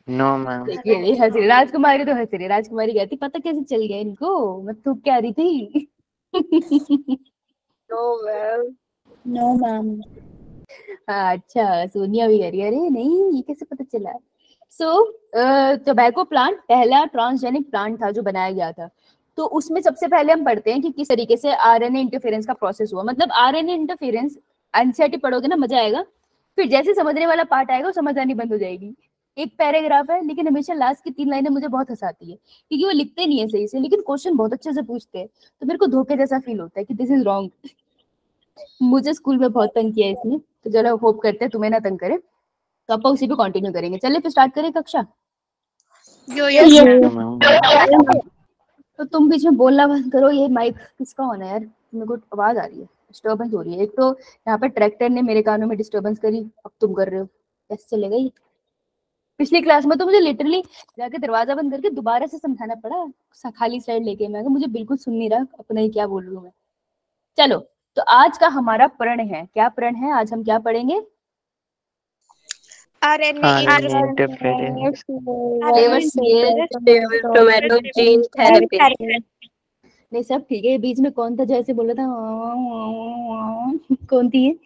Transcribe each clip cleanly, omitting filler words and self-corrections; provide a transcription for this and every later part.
No ma'am. देखिए ये हंस रही राजकुमारी, तो हंस रही राजकुमारी कहती पता कैसे चल गया इनको, मैं थूक के आ रही थी। No ma'am. No ma'am. अच्छा सोनिया भी कह रही है अरे नहीं ये कैसे पता चला। सो टोबैको प्लांट पहला ट्रांसजेनिक प्लांट था जो बनाया गया था। तो उसमें सबसे पहले हम पढ़ते हैं कि किस तरीके से आरएनए इंटरफेरेंस का प्रोसेस हुआ। मतलब आरएनए इंटरफेरेंस एनसीईआरटी पढ़ोगे ना मजा आएगा, फिर जैसे समझने वाला पार्ट आएगा वो समझ आनी बंद हो जाएगी। एक पैराग्राफ है लेकिन हमेशा लास्ट की 3 लाइनें मुझे बहुत हंसाती है क्योंकि वो लिखते नहीं है सही से लेकिन क्वेश्चन बहुत अच्छे से पूछते हैं, तो मेरे को धोखे जैसा फील होता है कि दिस इज रॉन्ग। मुझे स्कूल में बहुत तंग किया है इसने, तो चलो होप करते हैं तुम्हें ना तंग करे, तो अपन उसी पे कंटिन्यू करेंगे। चलिए फिर स्टार्ट करें कक्षा। मैम तो तुम बीच में बोलना बंद करो, ये माइक किसका होना है यार, मेरे को आवाज आ रही है, डिस्टर्बेंस हो रही है। एक तो यहाँ पे ट्रैक्टर ने मेरे कानों में डिस्टर्बेंस करी, अब तुम कर रहे हो, कैसे चलेगा ये। पिछली क्लास में तो मुझे लिटरली जाके दरवाजा बंद करके दोबारा से समझाना पड़ा खाली स्लाइड लेके, मैं मुझे बिल्कुल सुन नहीं रहा अपना ही क्या बोल रही हूँ मैं। चलो तो आज का हमारा प्रण है, क्या प्रण है आज हम क्या पढ़ेंगे? RNA interference tomato gene therapy. नहीं सब ठीक है, बीच में कौन था जो ऐसे बोला था कौन थी ये?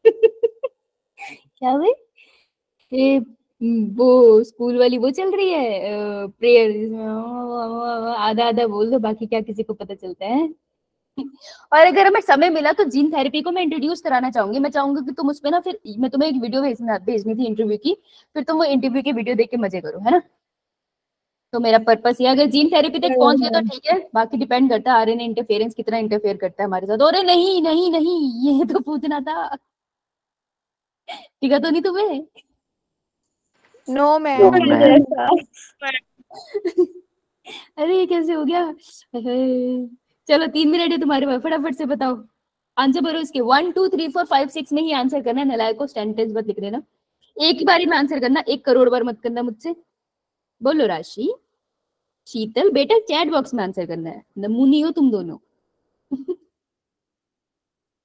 क्या भाई ये वो स्कूल वाली वो चल रही है प्रेयर जिसमें आधा आधा बोल दो बाकी क्या किसी को पता चलता है। और अगर हमें समय मिला तो जीन थेरेपी को मैं इंट्रोड्यूस कराना चाहूंगी, मैं चाहूंगी कि तुम उसमें ना, फिर मैं तुम्हें एक वीडियो भेजनी थी इंटरव्यू की, फिर तुम वो इंटरव्यू की वीडियो देख के मजे करो, है ना। तो मेरा पर्पस ये, अगर जीन थेरेपी तक पहुंच गए तो ठीक है, बाकी डिपेंड करता है आरएनए इंटरफेरेंस कितना इंटरफेयर करता है हमारे साथ। अरे नहीं नहीं नहीं ये तो पूछना था, ठीक है तो नहीं तुम्हें? No ma'am. अरे ये कैसे हो गया। चलो 3 मिनट है तुम्हारे पास, फटाफट से बताओ आंसर भरो इसके। 1 2 3 4 5 6 में ही आंसर करना है, नलायक को सेंटेंस मत लिख देना, एक ही बारी में आंसर करना, 1 करोड़ बार मत करना मुझसे। बोलो राशि, शीतल, बेटा चैट बॉक्स में आंसर करना है, नमूनी हो तुम दोनों।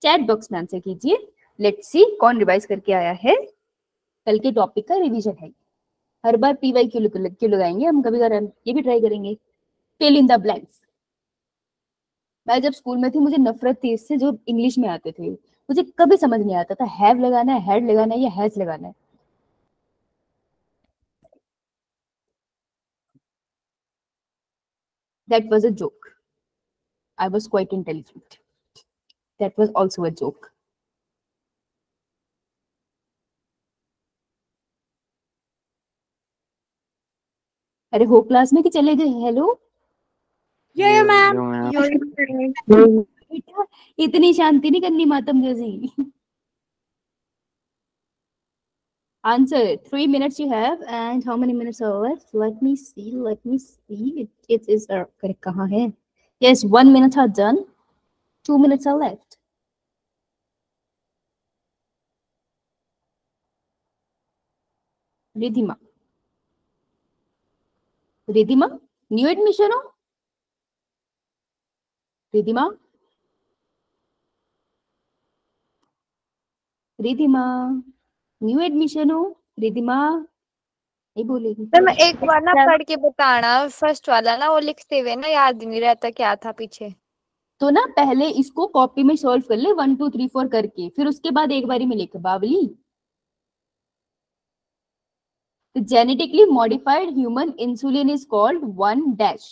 चैट बॉक्स में आंसर कीजिए। लेट्स सी कौन रिवाइज करके आया है, कल के टॉपिक का रिवीजन है। हर बार पीवाई क्यों लगाएंगे हम, कभी ये भी ट्राई करेंगे। Fill in the blanks. मैं जब स्कूल में थी मुझे नफरत थी इससे जो इंग्लिश में आते थे, मुझे कभी समझ नहीं आता था हैव लगाना है, हैड लगाना है या हैज लगाना है। That was a joke. I was quite intelligent. That was also a joke. अरे हो क्लास में कि चले गए? हेलो बेटा, इतनी शांति नहीं करनी मातम जैसी। Answer. 3 minutes you have and how many minutes are left? Let me see. Let me see. It is correct. कहाँ है? Yes, 1 minute are done. 2 minutes are left. Ridhima, Ridhima new admission हो? रिधिमा, रिधिमा न्यू एडमिशन हो? रिधिमा नहीं बोलेगी। मैम एक बार ना पढ़ के बताना, फर्स्ट वाला ना वो लिखते हुए ना याद नहीं रहता क्या था पीछे। तो ना पहले इसको कॉपी में सॉल्व कर ले 1 2 3 4 करके, फिर उसके बाद एक बारी में लिख बावली। The genetically modified human insulin is called 1 dash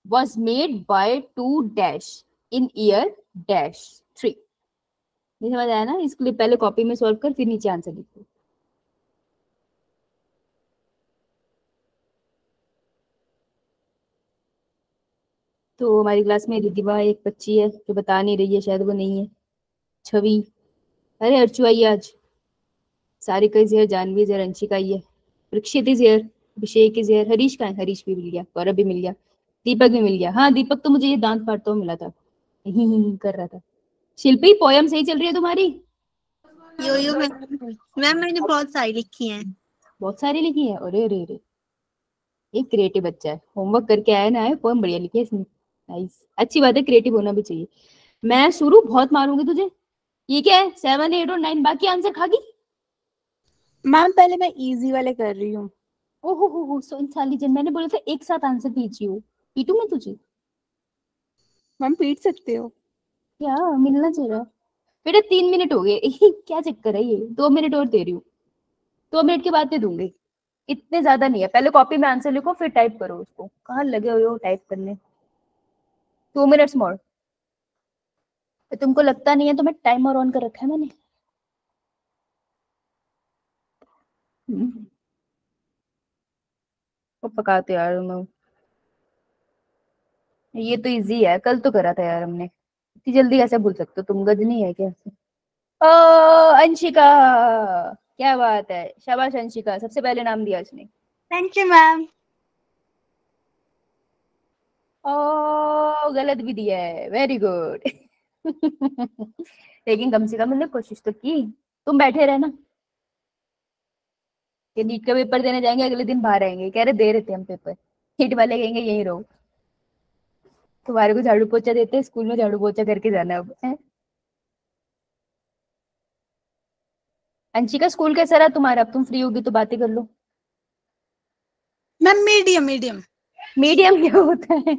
was made by 2 dash in year dash 3। नहीं समझ आया ना, इसके लिए पहले कॉपी में सॉल्व कर फिर नीचे आंसर लिखो। तो हमारी क्लास में रिधिमा एक बच्ची है जो बता नहीं रही है, शायद वो नहीं है। छवि, अरे अर्चू आई है आज। Sarika is here, Janvi is here, Anshika आई है, Prakshit is here, Abhishek is here, Harish का है, हरीश भी मिल गया, गौरव भी मिल गया, दीपक भी मिल गया। हाँ दीपक तो मुझे ये दांत फाड़ता हुआ मिला था, ही कर रहा था। शिल्पी पोयम सही चल रही है तुम्हारी? यो यो मैम मैंने बहुत सारी लिखी हैं। बहुत सारी लिखी है, अरे अरे अरे, एक क्रिएटिव बच्चा है, होमवर्क करके आया ना, आया पोयम बढ़िया लिखी है इसने। नाइस, अच्छी बात है, क्रिएटिव होना भी चाहिए। मैं शुरू बहुत मारूंगी तुझे। ये क्या है 7 8 और 9 बाकी आंसर खागी? मैम पहले मैं इजी वाले कर रही हूँ। ओहो सो इंटेलिजेंट। मैंने बोला था एक साथ आंसर कीजिए। पीटू मैं तुझे? मैम पीट सकते हो। क्या मिलना चाहिए बेटा? 3 मिनट हो गए। क्या चक्कर है ये? 2 मिनट और दे रही हूँ। 2 मिनट के बाद दे दूंगी। इतने ज्यादा नहीं है। पहले कॉपी में आंसर लिखो फिर टाइप करो उसको। कहाँ लगे हुए हो टाइप करने? 2 मिनट्स मोर। तुमको लगता नहीं है तो मैं टाइमर ऑन कर रखा है मैंने। वो पकाते यार तुम। ये तो इजी है, कल तो करा था यार हमने। इतनी जल्दी कैसे भूल सकते हो तुम? गजनी है क्या? ओ अंशिका, क्या बात है, शाबाश अंशिका, सबसे पहले नाम दिया उसने। Thank you ma'am. ओ गलत भी दिया है, वेरी गुड। लेकिन कम से कम हमने कोशिश तो की। तुम बैठे रहे ना, ये नीट का पेपर देने जाएंगे अगले दिन बाहर आएंगे कह रहे दे रहे थे हम पेपर। नीट वाले कहेंगे यही रहो। तुम्हारे को झाड़ू पोछा देते हैं, स्कूल में झाड़ू पोछा करके जाना अब है। अंशिका स्कूल कैसा रहा तुम्हारा? अब तुम फ्री होगी तो बातें कर लो। Ma'am medium medium. मीडियम क्या होता है?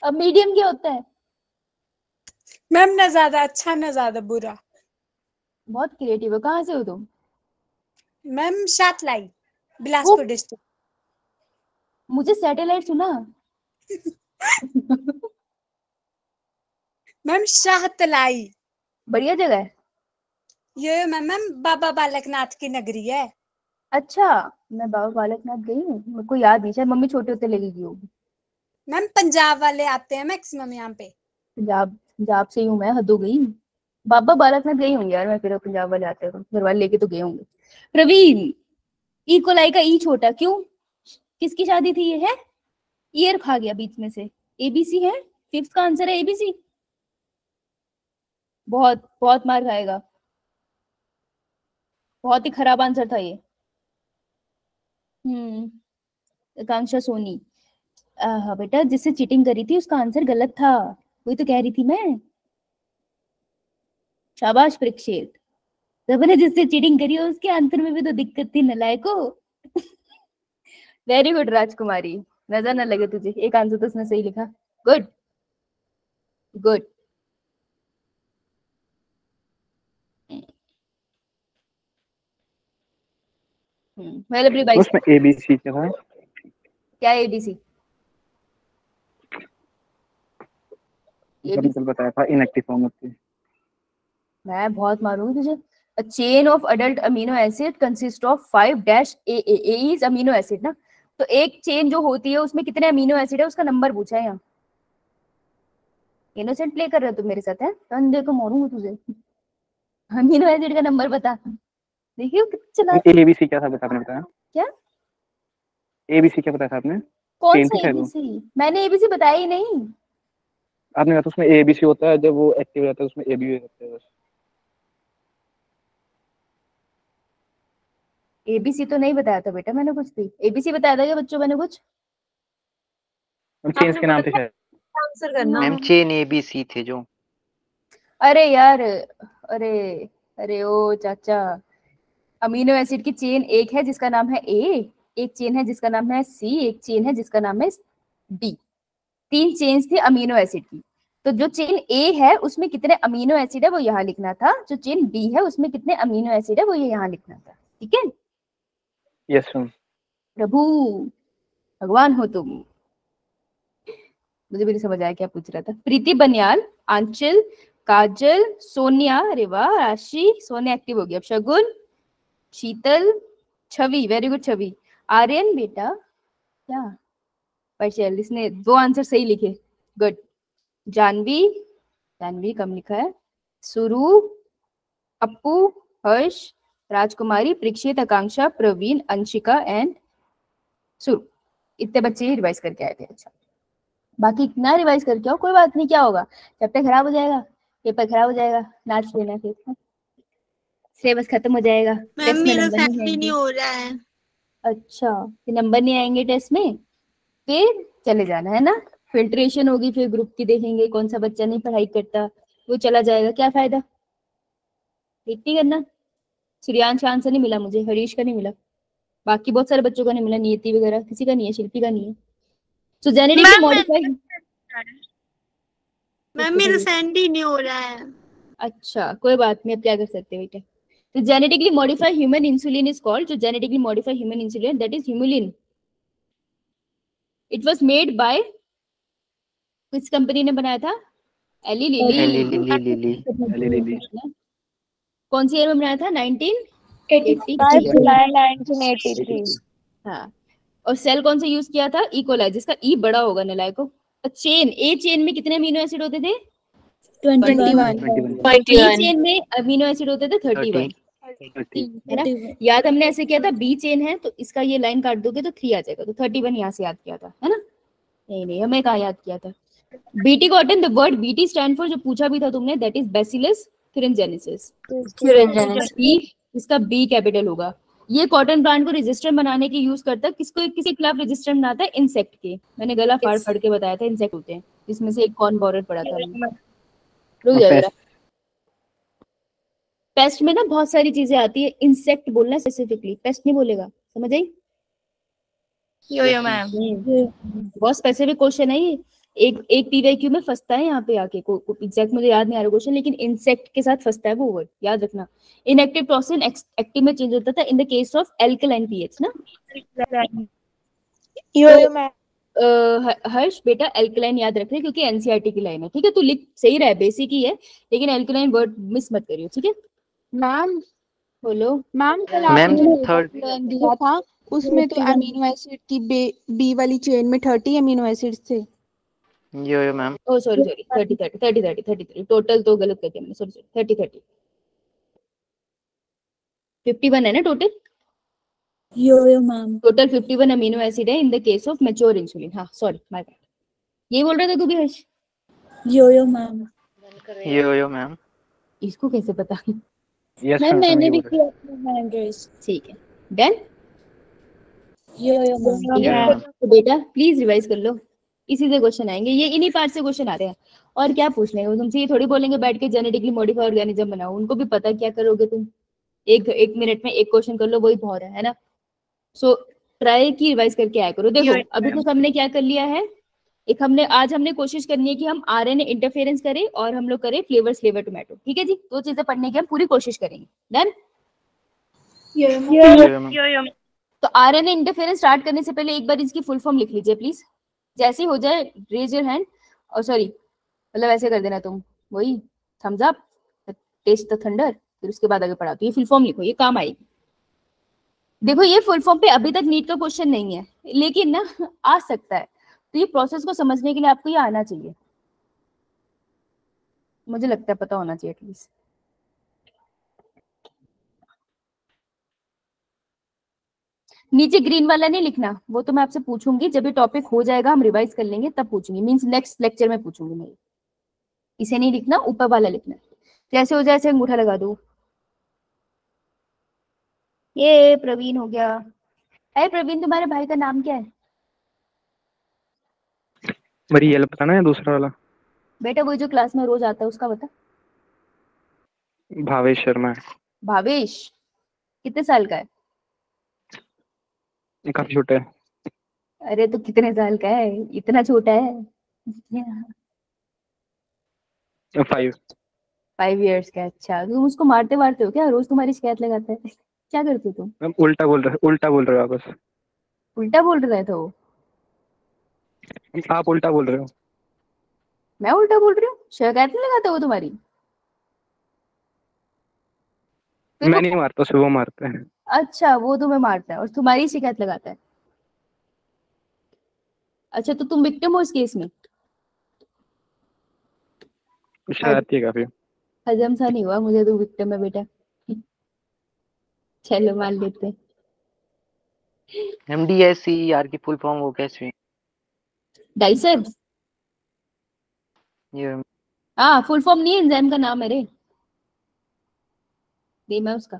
अब मीडियम क्या होता है? मैम ना ज्यादा अच्छा ना ज्यादा बुरा। बहुत क्रिएटिव हो। कहाँ से हो तुम? मैम सातलाई, वो बिलासपुर डिस्ट्रिक्ट। मुझे सैटेलाइट सुना। मैम शाहतलाई। बढ़िया जगह है। ये मैम बाबा बालकनाथ की नगरी है। अच्छा, मैं बाबा बालकनाथ गई हूँ, मेरे को याद नहीं, शायद मम्मी छोटे होते लेके गई होगी। मैम पंजाब वाले आते हैं मैक्सिमम यहाँ पे। पंजाब? पंजाब से ही हूँ मैं, हद हो गई। बाबा बालकनाथ गई हूँ यार मैं, फिर पंजाब वाले आते हैं घर वाले लेके तो गए होंगे। प्रवीण, ई को लाई का ई छोटा क्यों? किसकी शादी थी ये है? ईयर खा गया बीच में से। एबीसी है, फिफ्थ का आंसर है एबीसी। बहुत बहुत मार खाएगा। बहुत ही खराब आंसर था ये। आकांक्षा सोनी। हाँ बेटा, जिससे चीटिंग करी थी उसका आंसर गलत था, वही तो कह रही थी मैं। शाबाश परीक्षित। सबने जिससे चीटिंग करी है उसके आंसर में भी तो दिक्कत थी नलायको। वेरी गुड राजकुमारी। नजर न लगे तुझे, एक आंसर तो उसने सही लिखा। Good good. Well everybody. उसमें ABC क्या था? क्या एबीसी? जब निकल बताया था इनएक्टिव फॉर्म होती। मैं बहुत मारूंगी तुझे। A chain of adult amino acid consists of 5-A. A is amino acid ना, तो एक चेन जो होती है उसमें कितने अमीनो एसिड है उसका नंबर पूछा है यहाँ। इनोसेंट प्ले कर रहे हो तुम मेरे साथ है? अंधे को मारूंगी तुझे। अमीनो एसिड का नंबर बता। देखियो कितना चला। ABC क्या था बता, आपने बताया? क्या? ABC क्या बताया था आपने? कौन चेन सा थी शायद वो। एबीसी? मैंने एबीसी बताया ही नहीं। आपने कहा था उसमें ABC होता है, जब वो एक्टिव रहता है उसमें AB रहता है बस। एबीसी तो नहीं बताया था बेटा मैंने कुछ भी। एबीसी बताया था क्या बच्चों मैंने कुछ? हम चेन्स के नाम थे शायद। आंसर करना। मैम चेन ABC थे जो। अरे यार, अरे, अरे ओ चाचा, अमीनो एसिड की चेन एक है जिसका नाम है ए, एक चेन है जिसका नाम है सी, एक चेन है जिसका नाम है डी। 3 चेन्स थी अमीनो एसिड की। तो जो चेन ए है उसमें कितने अमीनो एसिड है वो यहाँ लिखना था, जो चेन बी है उसमें कितने अमीनो एसिड है वो ये यहाँ लिखना था। ठीक है? Yes ma'am. प्रभु भगवान हो तुम। मुझे भी नहीं समझ आया क्या पूछ रहा था। प्रीति बनियाल, आंचल, काजल, सोनिया, अरे वाह राशि, सोनिया एक्टिव हो गई। अब शगुन, शीतल, छवि, वेरी गुड छवि, आर्यन बेटा क्या, पर्शियल, इसने 2 आंसर सही लिखे, गुड। जानवी, जानवी कम लिखा है, सुरु, अप्पू, हर्ष, राजकुमारी, परीक्षित, आकांक्षा, प्रवीण, अंशिका एंड सुरु। इतने बच्चे ही रिवाइज करके आए थे। अच्छा, बाकी इतना रिवाइज करके आओ, कोई बात नहीं, क्या होगा, चैप्टर खराब हो जाएगा, पेपर खराब हो जाएगा, नाच लेना फिर, सिलेबस खत्म हो जाएगा, मैम टेस्ट में मेरा नंबर नहीं सेट ही नहीं आएंगे। हो रहा है। अच्छा, फिर नंबर नहीं आएंगे टेस्ट में, फिर चले जाना है ना, फिल्ट्रेशन होगी, फिर ग्रुप की देखेंगे कौन सा बच्चा नहीं पढ़ाई करता वो चला जाएगा, क्या फायदा, ठीक नहीं करना। सूर्यांश का आंसर नहीं मिला मुझे, हरीश का नहीं मिला। बाकी बहुत सारे बच्चों का नहीं मिला, नियति वगैरह किसी का नहीं है, शिल्पी का नहीं है। सो जेनेटिकली मॉडिफाइड। मैम मेरा सेंड ही नहीं हो रहा है। अच्छा कोई बात नहीं, अब क्या कर सकते हैं बेटा। तो genetically modified human insulin is called, जो genetically modified human insulin that is Humulin. It was made by, किस कंपनी ने बनाया था? Eli Lilly. Eli Lilly Lilly. LED. कौन सी ईयर में बनाया था? 1983। 5 जुलाई 1983। हाँ, और सेल कौन सा यूज किया था? इकोलाई, जिसका ई बड़ा होगा नालायको। चेन, ए चेन में कितने अमीनो एसिड होते थे? 21। बी चेन में अमीनो एसिड होते थे 31, 30। है ना? याद हमने ऐसे किया था, बी चेन है तो इसका ये लाइन काट दोगे तो 3 आ जाएगा, तो 31 यहाँ से याद किया था, है ना? नहीं हमें कहाँ याद किया था। BT cotton, the word BT stand for, जो पूछा भी था तुमने, दैट इज बैसिलस thuringiensis। इसका बी कैपिटल होगा। ये कॉटन प्लांट को रेजिस्टेंट बनाने के यूज करता है। किसको, किसके खिलाफ रेजिस्टेंट बनाता है? इंसेक्ट के। मैंने गला फाड़ फाड़ के बताया था इंसेक्ट होते हैं, इसमें से एक कौन बोरर पड़ा था हमने। रुक जाओ जरा। पेस्ट में ना बहुत सारी चीजें आती है, इंसेक्ट बोलना स्पेसिफिकली, पेस्ट नहीं बोलेगा, समझ आई? यो मैम। बहुत स्पेसिफिक क्वेश्चन है ये, एक पीवाईक्यू में फंसता है यहाँ पे आके। एग्जैक्ट मुझे याद नहीं आ रहा क्वेश्चन, लेकिन इंसेक्ट के साथ फंसता है वो वर्ड, याद रखना। इनएक्टिव प्रोसेस एक्टिव में चेंज होता था in the case of alkaline pH ना। यो मैम। हर्ष बेटा एल्कलाइन याद रख रहे क्योंकि एनसीईआरटी की लाइन है, ठीक है? तू लिख सही रहा है, बेसिक ही है, लेकिन एल्कलाइन वर्ड मिस मत करियो, ठीक है? मैम बोलो मैम कल मैम आपने जो थर्ड प्लान दिया था उसमें तो अमीनो एसिड की बी वाली चेन में 30 अमीनो एसिड थे। यो मैम। ओ सॉरी 30 टोटल तो गलत कर दिया मैंने, सॉरी 30 51 है ना टोटल? यो मैम। टोटल 51 अमीनो एसिड है in the case of mature insulin. हाँ सॉरी माय बैड, यही बोल रहा था तू भी हर्ष? यो मैम। यो मैम। इसको कैसे पता? यस मैम मैंने भी मैम। किया था मैम ड्रेस। ठीक है डन। यो मैम। यो मैम। तो बेटा प्लीज रिवाइज कर लो, इसी से क्वेश्चन आएंगे, ये इन्हीं पार्ट से क्वेश्चन आते हैं। और क्या पूछ लेंगे तुमसे, ये थोड़ी बोलेंगे बैठ के जेनेटिकली मॉडिफाइड ऑर्गेनिज्म बनाओ, उनको भी पता क्या करोगे तुम। एक मिनट में एक क्वेश्चन कर लो, वही बहुत है ना? सो ट्राई की रिवाइज करके आया करो। देखो अभी तक हमने क्या कर लिया है, एक आज हमने कोशिश करनी है कि हम आरएनए इंटरफेरेंस करें और हम लोग करें फ्लेवर टोमेटो, ठीक है जी? 2 चीजें पढ़ने की हम पूरी कोशिश करेंगे। डन। यो मैम। तो आरएनए इंटरफेरेंस स्टार्ट करने से पहले एक बार इसकी फुल फॉर्म लिख लीजिए प्लीज। जैसे ही हो जाए रेज योर हैंड, और सॉरी मतलब ऐसे कर देना तुम, वही thumbs up, test the thunder, फिर उसके बाद आगे पढ़ा। तो ये फुल फॉर्म लिखो, ये काम आएगी। देखो ये फुल फॉर्म पे अभी तक नीट का क्वेश्चन नहीं है, लेकिन ना आ सकता है, तो ये प्रोसेस को समझने के लिए आपको ये आना चाहिए, मुझे लगता है पता होना चाहिए एटलीस्ट। नीचे ग्रीन वाला नहीं लिखना, वो तो मैं आपसे पूछूंगी जब ये टॉपिक हो जाएगा, हम रिवाइज कर लेंगे तब पूछूंगी, मींस नेक्स्ट लेक्चर में पूछूंगी मैं। इसे नहीं लिखना, ऊपर वाला लिखना। जैसे हो जाए ऐसे अंगूठा लगा दो। ये प्रवीण हो गया। अरे प्रवीण तुम्हारे भाई का नाम क्या है? मेरी ये बताना है दूसरा वाला। बेटा वो जो क्लास में रोज आता है उसका बता। भावेश शर्मा है। भावेश कितने साल का है? ये काफी छोटा है। अरे तो कितने साल का है, इतना छोटा है? 5। 5 years का। अच्छा तुम उसको मारते हो क्या? रोज तुम्हारी शिकायत लगाता है क्या करते हो तुम? मैम उल्टा बोल रहे हो आप, बस उल्टा बोल रहे थे वो? आप उल्टा बोल रहे हो। मैं उल्टा बोल रही हूँ? शिकायत नहीं लगाता वो तुम्हारी? फिर मैं वो, नहीं मारता, सिर्फ वो मारते हैं। अच्छा वो तुम्हें मारता है और तुम्हारी शिकायत लगाता है। अच्छा तो तुम विक्टिम हो इस केस में? शायद ये काफी। हजम सा नहीं हुआ मुझे, तो विक्टिम है बेटा। चलो मान लेते हैं। MDSCER की फुल फॉर्म वो कैसे? डाइसर। यो हाँ फुल फॉर्म नहीं है, एंजाइम का नाम है रे, नेम है उसका,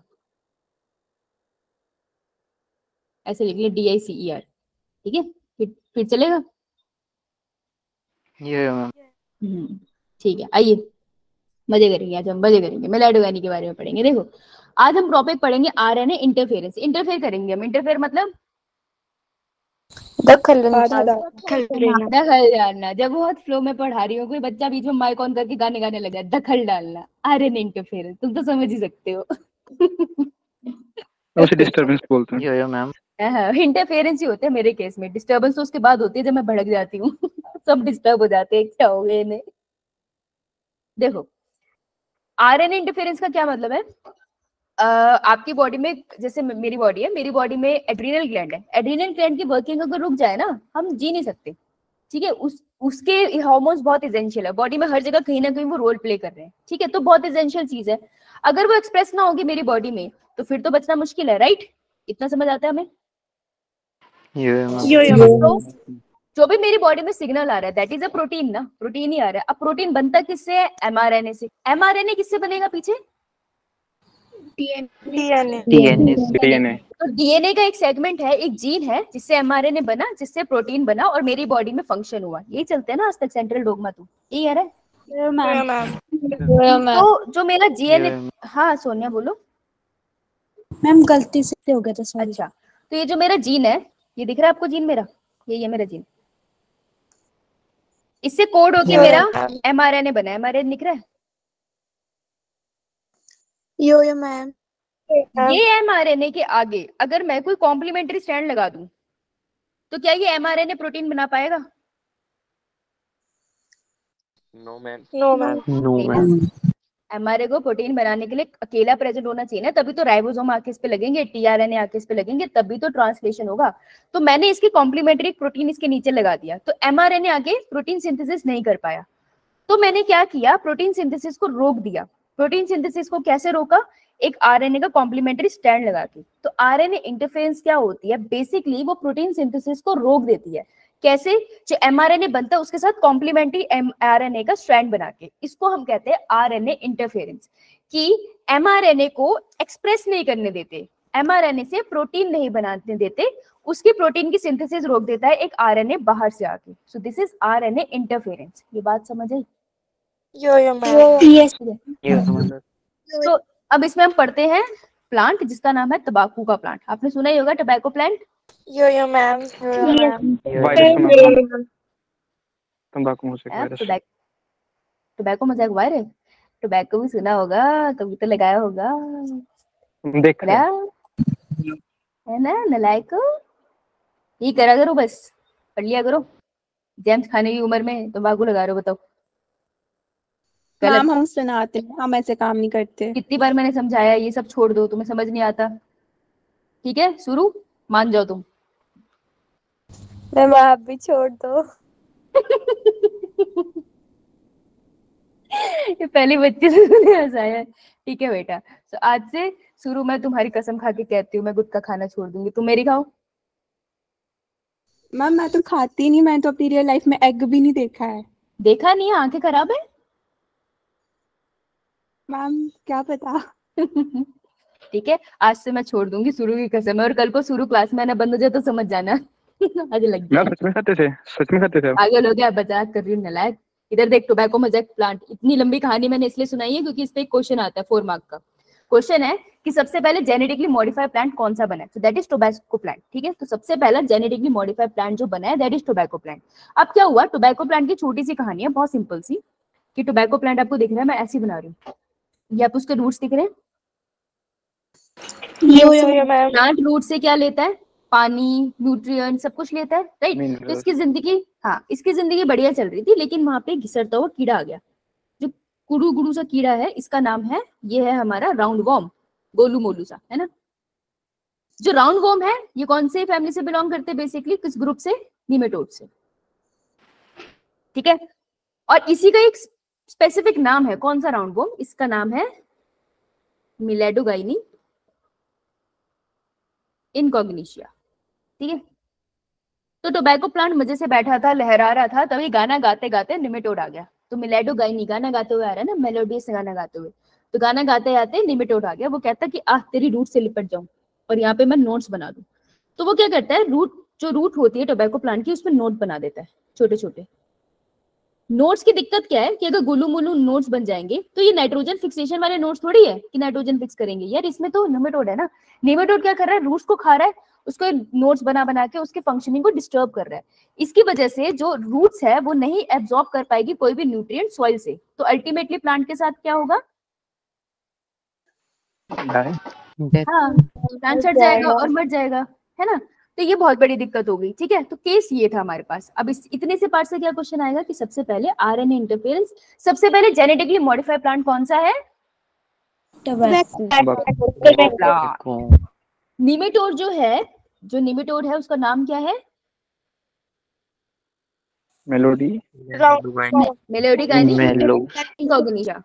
ऐसे लिख ले DICER, ठीक है? फिर चलेगा। यो मैम। ठीक है, आइए मजे करेंगे आज हम, मजे करेंगे। मेलाइडोगानी के बारे में पढ़ेंगे। देखो आज हम टॉपिक पढ़ेंगे आरएनए इंटरफेरेंस। इंटरफेयर करेंगे हम। इंटरफेयर मतलब दखल डालना। जब बहुत फ्लो में पढ़ा रही हो, कोई बच्चा बीच में माइक ऑन करके गाने गाने लगा, दखल डालना, आरएनए इंटरफेरेंस, तुम तो समझ ही सकते हो। उसे डिस्टरबेंस बोलते हैं। यो मैम। इंटरफेरेंस ही होते हैं मेरे केस में। डिस्टर्बेंस तो उसके बाद होती है जब मैं भड़क जाती हूँ। सब डिस्टर्ब हो जाते हैं, क्या हो गया इन्हें। देखो, आरएनए इंटरफेरेंस का क्या मतलब है? आपकी बॉडी में, जैसे मेरी बॉडी है, मेरी बॉडी में एड्रीनल ग्लैंड है। एड्रीनल ग्लैंड की वर्किंग अगर रुक जाए ना, हम जी नहीं सकते। ठीक है, उसके हार्मोन्स बहुत एसेंशियल है बॉडी में, हर जगह कहीं ना कहीं वो रोल प्ले कर रहे हैं। ठीक है, तो बहुत एसेंशियल चीज है। अगर वो एक्सप्रेस ना होगी मेरी बॉडी में तो फिर तो बचना मुश्किल है, राइट? इतना समझ आता है हमें? तो जो भी मेरी बॉडी में सिग्नल आ रहा है दैट इज अ प्रोटीन ना, प्रोटीन ही आ रहा है। अब प्रोटीन बनता किससे है? एमआरएनए से। एमआरएनए किससे बनेगा पीछे? डीएनए। तो डीएनए का एक सेगमेंट है, एक जीन है जिससे एमआरएनए बना, जिससे प्रोटीन बना और मेरी बॉडी में फंक्शन हुआ। यही चलते हैं ना आज तक सेंट्रल डोगमा, तो यही है। तो जो मेरा जीएनए, हाँ सोनिया बोलो। मैम गलती से हो गया था, सॉरी। अच्छा, तो ये जो मेरा जीन है, ये दिख रहा है आपको जीन मेरा? ये है मेरा जीन। इससे कोड होके मेरा एमआरएनए बना है। एमआरएनए दिख रहा है? Yo ma'am. ये एमआरएनए के आगे अगर मैं कोई कॉम्प्लीमेंट्री स्ट्रैंड लगा दूं तो क्या ये एमआरएनए प्रोटीन बना पाएगा? No ma'am. एमआरए को प्रोटीन बनाने के लिए अकेला प्रेजेंट होना चाहिए ना, तभी तो राइबोसोम आके इस पे लगेंगे, टीआरएनए आके इस पे लगेंगे, तभी तो ट्रांसलेशन होगा। तो मैंने इसकी कॉम्प्लीमेंट्री प्रोटीन इसके नीचे लगा दिया, तो एमआरएनए आगे प्रोटीन सिंथेसिस नहीं कर पाया। तो मैंने क्या किया? प्रोटीन सिंथेसिस को रोक दिया। प्रोटीन सिंथेसिस को कैसे रोका? एक आरएनए का कॉम्प्लीमेंट्री स्ट्रैंड लगा के। तो आरएनए इंटरफेरेंस क्या होती है? बेसिकली वो प्रोटीन सिंथेसिस को रोक देती है। कैसे? जो एमआरएनए बनता है उसके साथ कॉम्प्लीमेंट्री आरएनए का स्ट्रैंड बना के, इसको हम कहते हैं आरएनए इंटरफेरेंस। कि एमआरएनए को एक्सप्रेस नहीं करने देते, एमआरएनए से प्रोटीन नहीं बनाने देते, उसकी प्रोटीन की सिंथेसिस रोक देता है एक आरएनए बाहर से आके। So this is RNA interference. ये बात समझ आई? यो मैम। यस। तो अब इसमें हम पढ़ते हैं प्लांट जिसका नाम है तंबाकू का प्लांट। आपने सुना ही होगा टोबैको प्लांट। यो मैम। वायरस तंबाकू mosaic virus. Tobacco mosaic virus, tobacco भी सुना होगा, कभी तो लगाया होगा, देख रहे है ना? नलायक, ये करा करो, बस पढ़ लिया करो। जेम्स खाने की उम्र में तंबाकू लगा रहे हो, बताओ मैम हम सुनाते हैं, हम ऐसे काम नहीं करते। कितनी बार मैंने समझाया ये सब छोड़ दो, तुम्हें समझ नहीं आता। ठीक है शुरू, मान जाओ तुम। मैम आप भी छोड़ दो। ये पहली बच्ची से मैंने हंसाया। ठीक है बेटा, तो आज से शुरू मैं तुम्हारी कसम खा के कहती हूँ मैं गुटखा खाना छोड़ दूंगी, तुम मेरी खाओ। मैम मैं तो खाती नहीं, मैंने तो अपनी रियल लाइफ में एग भी नहीं देखा है। देखा नहीं है? आंखें खराब है। मैम क्या पता। ठीक है, आज से मैं छोड़ दूंगी, शुरू की कसम है। और कल को शुरू क्लास में आना बंद हो जाए तो समझ जाना। आज लग गया। सच में खाते थे, सच में खाते थे आप? पागल हो गया, मजाक कर रही हूँ नलायक। इधर देख, टोबैको मोज़ेक प्लांट। इतनी लंबी कहानी मैंने इसलिए सुनाई है क्योंकि इस पे एक क्वेश्चन आता है 4 मार्क का। क्वेश्चन है कि सबसे पहले जेनेटिकली मॉडिफाइड प्लांट कौन सा बना है? तो दैट इज टोबैको प्लांट। ठीक है, तो सबसे पहला जेनेटिकली मॉडिफाइड प्लांट जो बना है दैट इज टोबैको प्लांट। अब क्या हुआ? टोबैको प्लांट की छोटी सी कहानी है, बहुत सिंपल सी। कि टोबैको प्लांट आपको दिख रहा है, मैं ऐसे बना रही हूँ, ये आप उसके रूट्स दिख रहे हैं। प्लांट रूट से क्या लेता है? पानी, न्यूट्रिएंट, सब कुछ लेता है, राइट? तो इसकी जिंदगी, हाँ इसकी जिंदगी बढ़िया चल रही थी, लेकिन वहां पे घिसरता हुआ कीड़ा आ गया, जो कुड़ू गुड़ू सा कीड़ा है। इसका नाम है, ये है हमारा राउंड वॉर्म, गोलू मोलू सा, है ना? जो राउंड वॉर्म है ये कौन से फैमिली से बिलोंग करते हैं? बेसिकली किस ग्रुप से? निमेटोड से। ठीक है, और इसी का एक स्पेसिफिक नाम है। कौन सा राउंड वॉर्म? इसका नाम है मिलेडोगाइनी इनकॉग्निशिया। ठीक है, तो टोबैको प्लांट मजे से बैठा था, लहरा रहा था, तभी गाना गाते गाते निमेटोड आ गया। तो मिलेडोगाइनी गाना गाते हुए आ रहा है ना, मेलोडियस गाना गाते हुए, तो गाना गाते गाते निमेटोड आ गया। वो कहता कि तेरी रूट से लिपट जाऊं और यहाँ पे मैं नोट्स बना दूं। तो वो क्या करता है, रूट जो रूट होती है टोबैको प्लांट की, उसमें नोट बना देता है छोटे छोटे। नोट्स की दिक्कत क्या है कि अगर गुलू मुलू नोट्स बन जाएंगे तो ये नाइट्रोजन फिक्सेशन वाले नोट्स थोड़ी है कि नाइट्रोजन फिक्स करेंगे यार, इसमें तो निमेटोड है ना। निमेटोड क्या कर रहा है, रूट्स को खा रहा है, उसको नोट्स बना बना के उसके फंक्शनिंग को डिस्टर्ब कर रहा है। इसकी वजह से जो रूट्स है वो नहीं एब्जॉर्ब कर पाएगी कोई भी न्यूट्रिएंट सॉइल से, तो अल्टीमेटली प्लांट के साथ क्या होगा, हाँ प्लांट सड़ जाएगा और मर जाएगा, है ना। तो ये बहुत बड़ी दिक्कत हो गई, ठीक है। तो केस ये था हमारे पास। अब इस इतने से पार्ट से क्या क्वेश्चन आएगा कि सबसे पहले आरएनए इंटरफेरेंस, सबसे पहले जेनेटिकली मॉडिफाइड प्लांट कौन सा है, निमेटोड जो है, जो निमेटोड है उसका नाम क्या है, मेलोडी मेलोडिकाइनी इनकॉग्निशिया,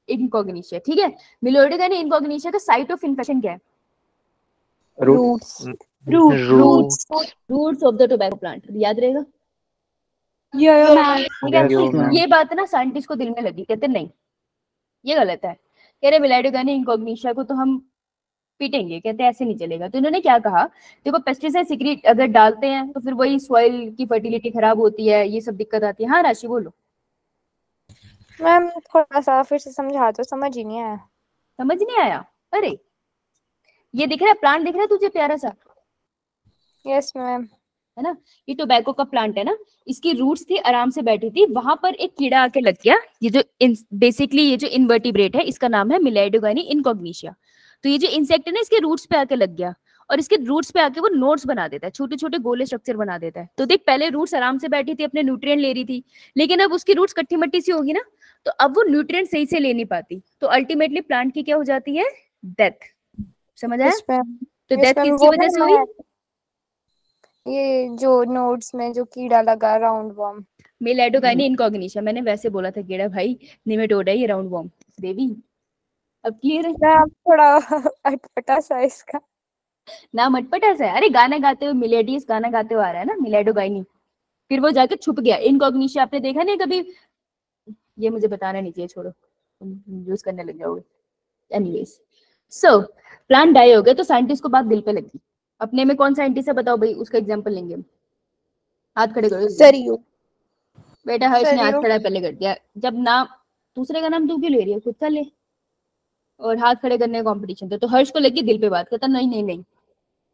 इनकॉग्निशिया, ठीक है। मेलोडिकाइनी इनकॉग्निशिया का साइट ऑफ इन्फेक्शन क्या है, roots roots of the tobacco plant, याद रहेगा। ये बात ना साइंटिस्ट को दिल में लगी, कहते नहीं ये गलत है, कह रहे मेलोडिकाइनी इनकॉग्निशिया को तो हम पीटेंगे, कहते ऐसे नहीं चलेगा। तो इन्होंने क्या कहा, देखो पेस्टिसाइड सीक्रेट अगर डालते हैं तो फिर वही सॉइल की फर्टिलिटी खराब होती है, ये सब दिक्कत आती है। हाँ राशि बोलो। मैम थोड़ा सा फिर से समझा दो, समझ ही नहीं आया। समझ नहीं आया, अरे ये दिख रहा है प्लांट, दिख रहा है तुझे प्यारा सा, यस मैम। है ना, ये टोबैको का प्लांट है ना, इसकी रूट्स थी आराम से बैठी थी, वहां पर एक कीड़ा आके लग गया। ये जो बेसिकली ये जो इनवर्टिब्रेट है इसका नाम है मिलेडोगानी इनकॉग्निशिया। तो ये जो इंसेक्ट है ना इसके रूट्स पे आके लग गया और इसके रूट्स पे आके वो नोड्स बना देता है, छोटे छोटे गोले स्ट्रक्चर बना देता है। तो देख पहले रूट्स आराम से बैठी थी, अपने न्यूट्रिएंट ले रही थी, लेकिन अब उसकी रूट्स कट्टी मट्टी सी होगी ना, तो अब वो न्यूट्रिएंट सही से ले नहीं पाती, तो अल्टीमेटली प्लांट की क्या हो जाती है, डेथ। समझ आया? तो डेथ किसकी वजह से हुई, ये जो नोड्स में जो कीड़ा लगा राउंड वर्म, मिलेडोगानी इनकॉग्निशिया। मैंने वैसे बोला था कीड़ा भाई, निमेटोड है ये राउंड वर्म। देवी अब क्लियर है, थोड़ा अटपटा सा इसका नाम अटपटा सा है। अरे गाना गाते हुए मिलेडियस गाना गाते हुए आ रहा है ना मिलेडोगानी, फिर वो जाके छुप गया। इनकॉग्निशिया आपने देखा नहीं कभी, ये मुझे बताना नहीं चाहिए, छोड़ो तुम यूज करने लग जाओगे। एनीवेज सो प्लांट डाई हो गया तो साइंटिस्ट को बात दिल पे लगी। अपने में कौन साइंटिस्ट है बताओ भाई, उसका एग्जांपल लेंगे हम। हाथ खड़े करो। सरियो। बेटा हर्ष ने हाथ खड़ा पहले कर दिया, जब नाम दूसरे का नाम तू क्यों ले रही है, खुद का ले। और हाथ खड़े करने का कॉम्पिटिशन था, तो हर्ष को लगी दिल पे बात, कहता नहीं नहीं नहीं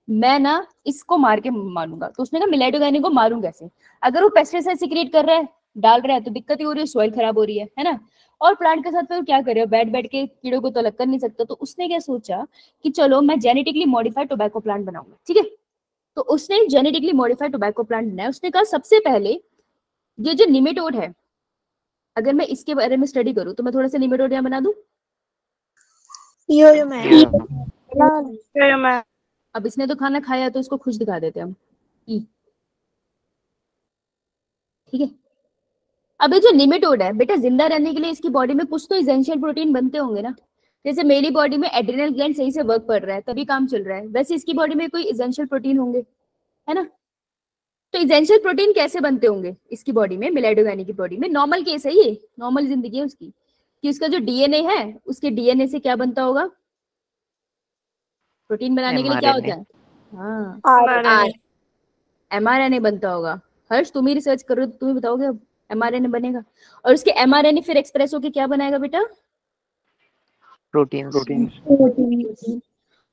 मैं ना इसको मार के मारूंगा। तो उसने कहा मिलेडोगानी को मारूं कैसे, अगर वो पेस्टिसाइड सीक्रेट कर रहा है, डाल रहा है, तो दिक्कत ही हो रही है, सॉइल खराब हो रही है ना। और प्लांट के साथ फिर क्या करे, बैठ बैठ के कीड़ों को तो अलग कर नहीं सकता। तो उसने क्या सोचा कि चलो मैं जेनेटिकली मॉडिफाइड टोबैको प्लांट बनाऊंगा, ठीक है। तो उसने जेनेटिकली मॉडिफाइड टोबैको प्लांट बनाया। उसने कहा सबसे पहले ये जो निमेटोड है, अगर मैं इसके बारे में स्टडी करूं तो मैं थोड़ा सा निमेटोड यहाँ बना दूं। यो मैम अब इसने तो खाना खाया तो इसको खुश दिखा देते हम, ठीक है। अब ये जो निमेटोड है बेटा, जिंदा रहने के लिए इसकी बॉडी में कुछ तो एसेंशियल प्रोटीन बनते होंगे ना। जैसे मेरी बॉडी में एड्रिनल ग्लैंड सही से वर्क कर रहा है तभी काम चल रहा है, वैसे इसकी बॉडी में कोई एसेंशियल प्रोटीन होंगे, है ना। तो एसेंशियल प्रोटीन कैसे बनते होंगे इसकी बॉडी में, मिलेडोगानी की बॉडी में। नॉर्मल केस है ये, नॉर्मल जिंदगी है उसकी, कि उसका जो डीएनए है उसके डीएनए से क्या बनता होगा, प्रोटीन बनाने के लिए क्या होता है, हाँ एमआरएनए बनता होगा। हर्ष तुम ही रिसर्च करो, तुम ही बताओगे अब एमआरएनए बनेगा। और उसके एमआरएनए फिर एक्सप्रेस होके क्या बनाएगा बेटा, प्रोटीन।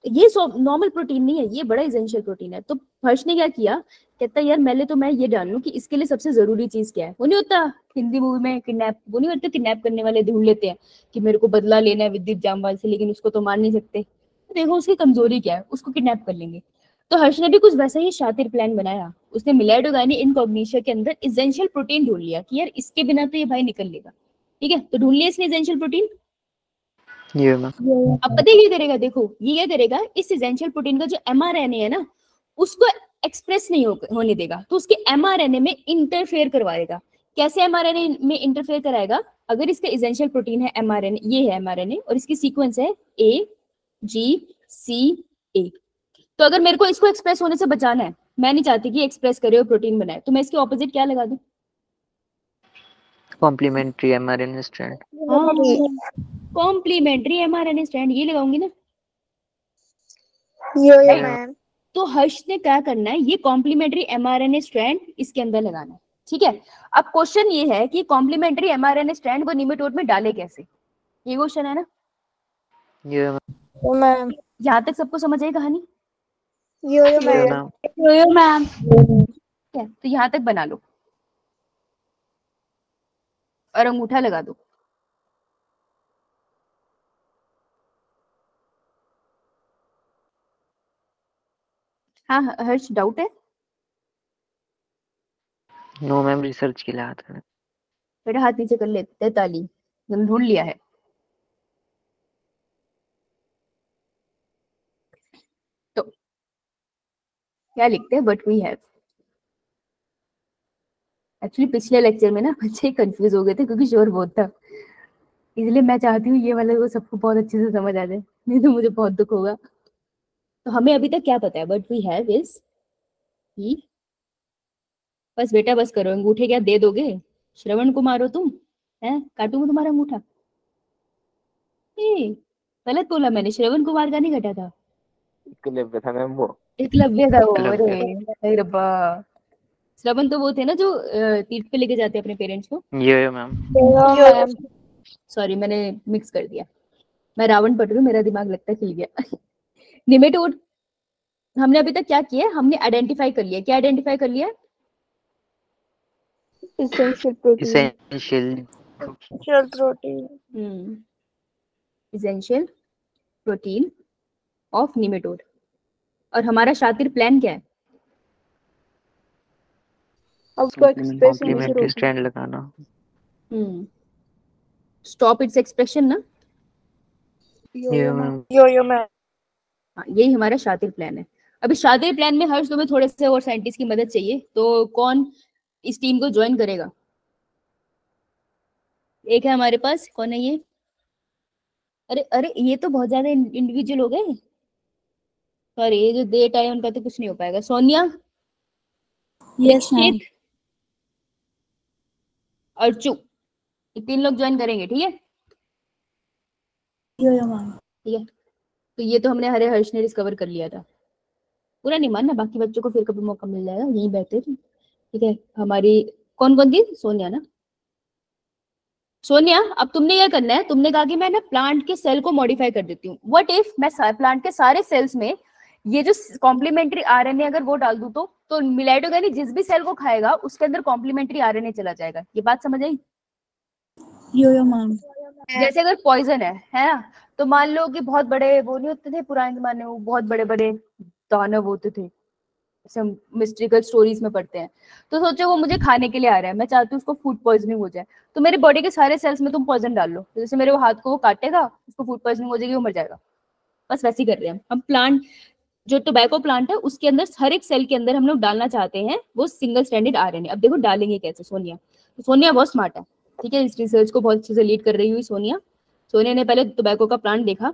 ये नॉर्मल प्रोटीन नहीं है, ये बड़ा एसेंशियल प्रोटीन है। तो हर्ष ने क्या किया, कहता यार पहले तो मैं ये जान लूं कि इसके लिए सबसे जरूरी चीज क्या है। वो नहीं होता हिंदी मूवी में किडनैप, वो नहीं होते किडनैप करने वाले ढूंढ लेते हैं कि मेरे को बदला लेना है विद्युत जामवाल से, लेकिन उसको तो मार नहीं सकते। देखो उसकी कमजोरी क्या है, उसको किडनैप कर लेंगे। तो हर्ष ने भी कुछ वैसा ही शातिर प्लान बनाया। उसने मिलेडोगानी इनकॉग्निशिया के अंदर एसेंशियल प्रोटीन ढूंढ लिया कि यार इसके बिना तो ये भाई निकल लेगा, ठीक है। तो ढूंढ लिया इसने एसेंशियल प्रोटीन। अब पता है क्या करेगा, देखो ये क्या करेगा, इस एसेंशियल प्रोटीन का जो एमआरएनए है ना उसको एक्सप्रेस नहीं होने देगा, तो उसके एमआरएनए में इंटरफेयर करवा देगा। कैसे एमआरएनए में इंटरफेयर कराएगा, अगर इसका एसेंशियल प्रोटीन है एमआरएनए, ये है एमआरएनए और इसकी सीक्वेंस है AGCA, तो अगर मेरे को इसको एक्सप्रेस होने से बचाना है, मैं नहीं चाहती कि एक्सप्रेस करे और प्रोटीन बनाए, तो मैं इसके ऑपोजिट क्या लगा दूं, complementary mRNA strand. Complementary mRNA strand ये लगाऊंगी ना। मैम तो हर्ष ने क्या करना है, ये कॉम्प्लीमेंट्री एमआरएनए स्ट्रैंड इसके अंदर लगाना है, ठीक है, अब क्वेश्चन ये है कि कॉम्प्लीमेंट्री एमआरएनए स्ट्रैंड वो निमेटोड में डाले कैसे, ये क्वेश्चन है ना। Yeah, तो मैम यहाँ तक सबको समझ आई कहानी? यो yeah, मैम ma'am. यो मैम। ठीक है, तो यहाँ तक बना लो और अंगूठा लगा दो। हाँ हर्ष, डाउट है? No, ma'am. Research के लिए आता है. बेटा हाथ नीचे कर ले, 43 मैंने ढूंढ लिया है। तो क्या लिखते हैं, बट वी हैव। एक्चुअली पिछले लेक्चर में ना बच्चे कंफ्यूज हो गए थे क्योंकि शोर बहुत था, इसलिए मैं चाहती हूँ ये वाले वो सबको बहुत अच्छे से समझ आ जाए, नहीं तो मुझे बहुत दुख होगा। तो हमें अभी तक क्या पता है, बट वी हैव इज ही। बस बेटा बस करो, अंगूठे क्या दे दोगे, श्रवण को मारो तुम, है काटूंगा तुम्हारा अंगूठा। ए, गलत बोला मैंने, श्रवण कुमार का नहीं घटा था, एकलव्य था मैम वो। एकलव्य था वो। एकलव्य। अरे रब्बा, श्रवण तो वो थे ना जो तीर्थ पे लेके जाते अपने पेरेंट्स को। Yeah, ma'am. यो मैम सॉरी मैंने मिक्स कर दिया, मैं रावण पट रही हूँ, मेरा दिमाग लगता है खिल गया। निमेटोड हमने अभी तक क्या किया, हमने आइडेंटिफाई कर लिया, क्या आइडेंटिफाई कर लिया? essential protein. Essential. चल protein essential protein of nematode. और हमारा शातिर प्लान क्या है? अब उसको एक्सप्रेस होने से Complementary रोकना। strand लगाना. स्टॉप इट्स एक्सप्रेशन ना। Yeah, ma'am. यो मैम हाँ यही हमारा शातिर प्लान है। अभी शातिर प्लान में हर्ष तुम्हें थोड़े से और साइंटिस्ट की मदद चाहिए, तो कौन इस टीम को ज्वाइन करेगा? एक है हमारे पास, कौन है ये? अरे अरे ये तो बहुत ज्यादा इंडिविजुअल हो गए, सॉरी ये जो डेट आए उनका तो कुछ नहीं हो पाएगा। Sonia, yes ma'am. दीक्षित, अर्चू, ये 3 लोग ज्वाइन करेंगे, ठीक है? Yo ma'am. ठीक है, तो ये तो हमने हरे हर्ष ने डिस्कवर कर लिया था, पूरा नहीं मानना, बाकी बच्चों को फिर कभी मौका मिल जाएगा, यहीं बैठे थे। ठीक है, हमारी कौन कौन थी? सोनिया ना। सोनिया अब तुमने क्या करना है, तुमने कहा कि मैं ना प्लांट के सेल को मॉडिफाई कर देती हूँ। व्हाट इफ मैं प्लांट के सारे सेल्स में ये जो कॉम्प्लीमेंट्री आरएनए अगर वो डाल दूं तो मिलाइडोगनी जिस भी सेल को खाएगा उसके अंदर कॉम्प्लीमेंट्री आरएनए चला जाएगा। ये बात समझ आई? यो मैम। जैसे अगर पॉइजन है ना, तो मान लो कि बहुत बड़े वो नहीं होते थे पुराने जमाने में, वो बहुत बड़े बड़े दानव होते थे, जैसे हम मिस्ट्रिकल स्टोरीज में पढ़ते हैं। तो सोचो वो मुझे खाने के लिए आ रहा है, मैं चाहती हूँ उसको फूड पॉइजनिंग हो जाए, तो मेरे बॉडी के सारे सेल्स में तुम पॉइजन डाल लो, तो जैसे मेरे वो हाथ को वो काटेगा, उसको फूड पॉइजनिंग हो जाएगी, वो मर जाएगा। बस वैसे ही कर रहे हैं हम प्लांट, जो टोबैको प्लांट है उसके अंदर हर एक सेल के अंदर हम लोग डालना चाहते हैं वो सिंगल स्ट्रैंडेड आरएनए। अब देखो डालेंगे कैसे। सोनिया, तो सोनिया बहुत स्मार्ट है, ठीक है, इस रिसर्च को बहुत अच्छे से लीड कर रही हुई सोनिया। सोनिया ने पहले टोबैको का प्लांट देखा,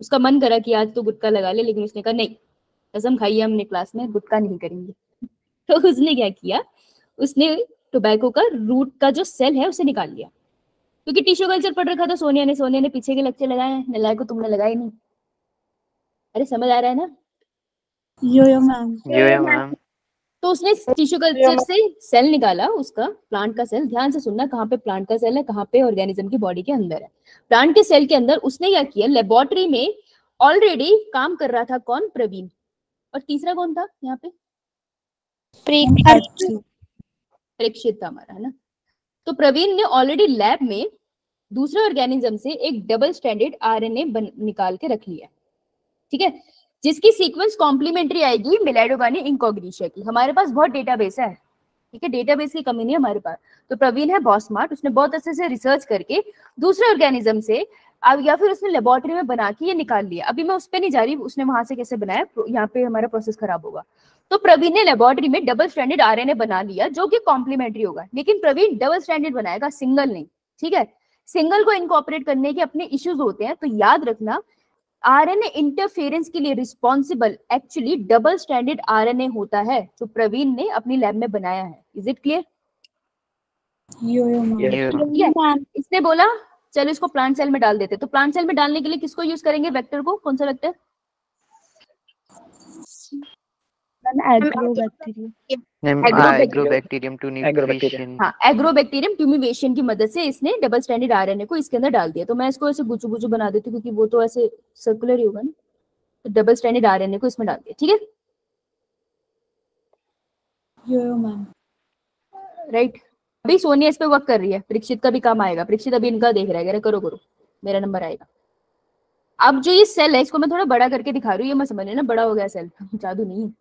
उसका मन करा कि आज तो गुटखा लगा ले, लेकिन उसने कहा नहीं, कसम खाई है हमने क्लास में, गुटखा नहीं करेंगे। तो उसने क्या किया, उसने टोबैको का रूट का जो सेल है उसे निकाल लिया, क्योंकि टिश्यू कल्चर पढ़ रखा था सोनिया ने पीछे के लेक्चर लगाए हैं, नलायक को तुमने लगाए नहीं। अरे समझ आ रहा है ना? यो मैम। Yeah, ma'am. तो उसने टिश्यू कल्चर से सेल निकाला, उसका प्लांट का सेल। ध्यान से सुनना, कहाँ पे प्लांट का सेल है, कहाँ पे ऑर्गेनिज्म की बॉडी के अंदर है। प्लांट के सेल के अंदर उसने क्या किया, लेबोरेटरी में ऑलरेडी काम कर रहा था कौन? प्रवीण। और तीसरा कौन था यहाँ पे? परीक्षित था हमारा, है ना। तो प्रवीण ने ऑलरेडी लैब में दूसरे ऑर्गेनिज्म से एक डबल स्ट्रैंडेड आरएनए निकाल के रख लिया, ठीक है, जिसकी सीक्वेंस कॉम्प्लीमेंट्री आएगी मिलाइडोगानी इंकोग्निशिया की। हमारे पास बहुत डेटाबेस है, ठीक है, डेटाबेस की कमी नहीं है हमारे पास। तो प्रवीण है बहुत स्मार्ट, उसने बहुत अच्छे से रिसर्च करके दूसरे ऑर्गेनिज्म से या फिर उसने लेबोरेटरी में बना के ये निकाल लिया। अभी मैं उस पर नहीं जा रही, उसने वहां से कैसे बनाया, यहाँ पे हमारा प्रोसेस खराब होगा। तो प्रवीण ने लेबोरेटरी में डबल स्ट्रैंडेड आरएनए बना लिया जो कि कॉम्प्लीमेंट्री होगा, लेकिन प्रवीण डबल स्ट्रैंडेड बनाएगा, सिंगल नहीं, ठीक है। सिंगल को इनकॉर्पोरेट करने के अपने इश्यूज होते हैं, तो याद रखना आरएनए इंटरफेरेंस के लिए responsible actually double stranded RNA होता है, जो प्रवीण ने अपनी लैब में बनाया है। Is it clear? Yo Yeah. इसने बोला चलो इसको प्लांट सेल में डाल देते, तो प्लांट सेल में डालने के लिए किसको यूज करेंगे, वेक्टर को? कौन सा vector? Agrobacterium. Ma'am Agrobacterium. Agrobacterium tumefaciens. हाँ, एग्रोबैक्टीरियम ट्यूमिवेशन की मदद से इसने डबल स्टैंडर्ड आरएनए को इसके अंदर डाल दिया। तो मैं इसको ऐसे गुचू गुचू बना देती हूँ क्योंकि वो तो ऐसे सर्कुलर ही होगा ना। तो डबल स्टैंडर्ड आरएनए को इसमें डाल दिया, ठीक है, राइट। अभी सोनिया इस पे वर्क कर रही है, परीक्षित का भी काम आएगा। परीक्षित अभी इनका देख रहा है, करो करो, मेरा नंबर आएगा। अब जो ये सेल है इसको मैं थोड़ा बड़ा करके दिखा रही हूँ, ये मैं समझ लेना, बड़ा हो गया सेल, जादू नहीं है।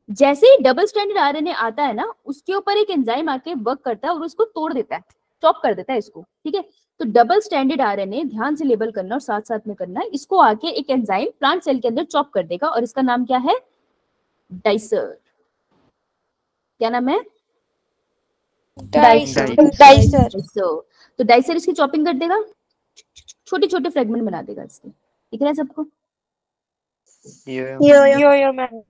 जैसे ही डबल स्टैंडर्ड आरएनए आता है ना, उसके ऊपर एक एंजाइम आके वर्क करता है और उसको तोड़ देता है, चॉप कर देता है इसको, ठीक है। तो डबल स्टैंडर्ड आरएनए ध्यान से लेबल करना और साथ साथ में करना है, इसको आके एक एंजाइम प्लांट सेल के अंदर चॉप कर देगा और इसका नाम क्या है, डाइसर। क्या नाम है, डाइसर। तो डाइसर इसकी चॉपिंग कर देगा, छोटे छोटे फ्रेगमेंट बना देगा इसके, दिख रहा है सबको, यो मैम।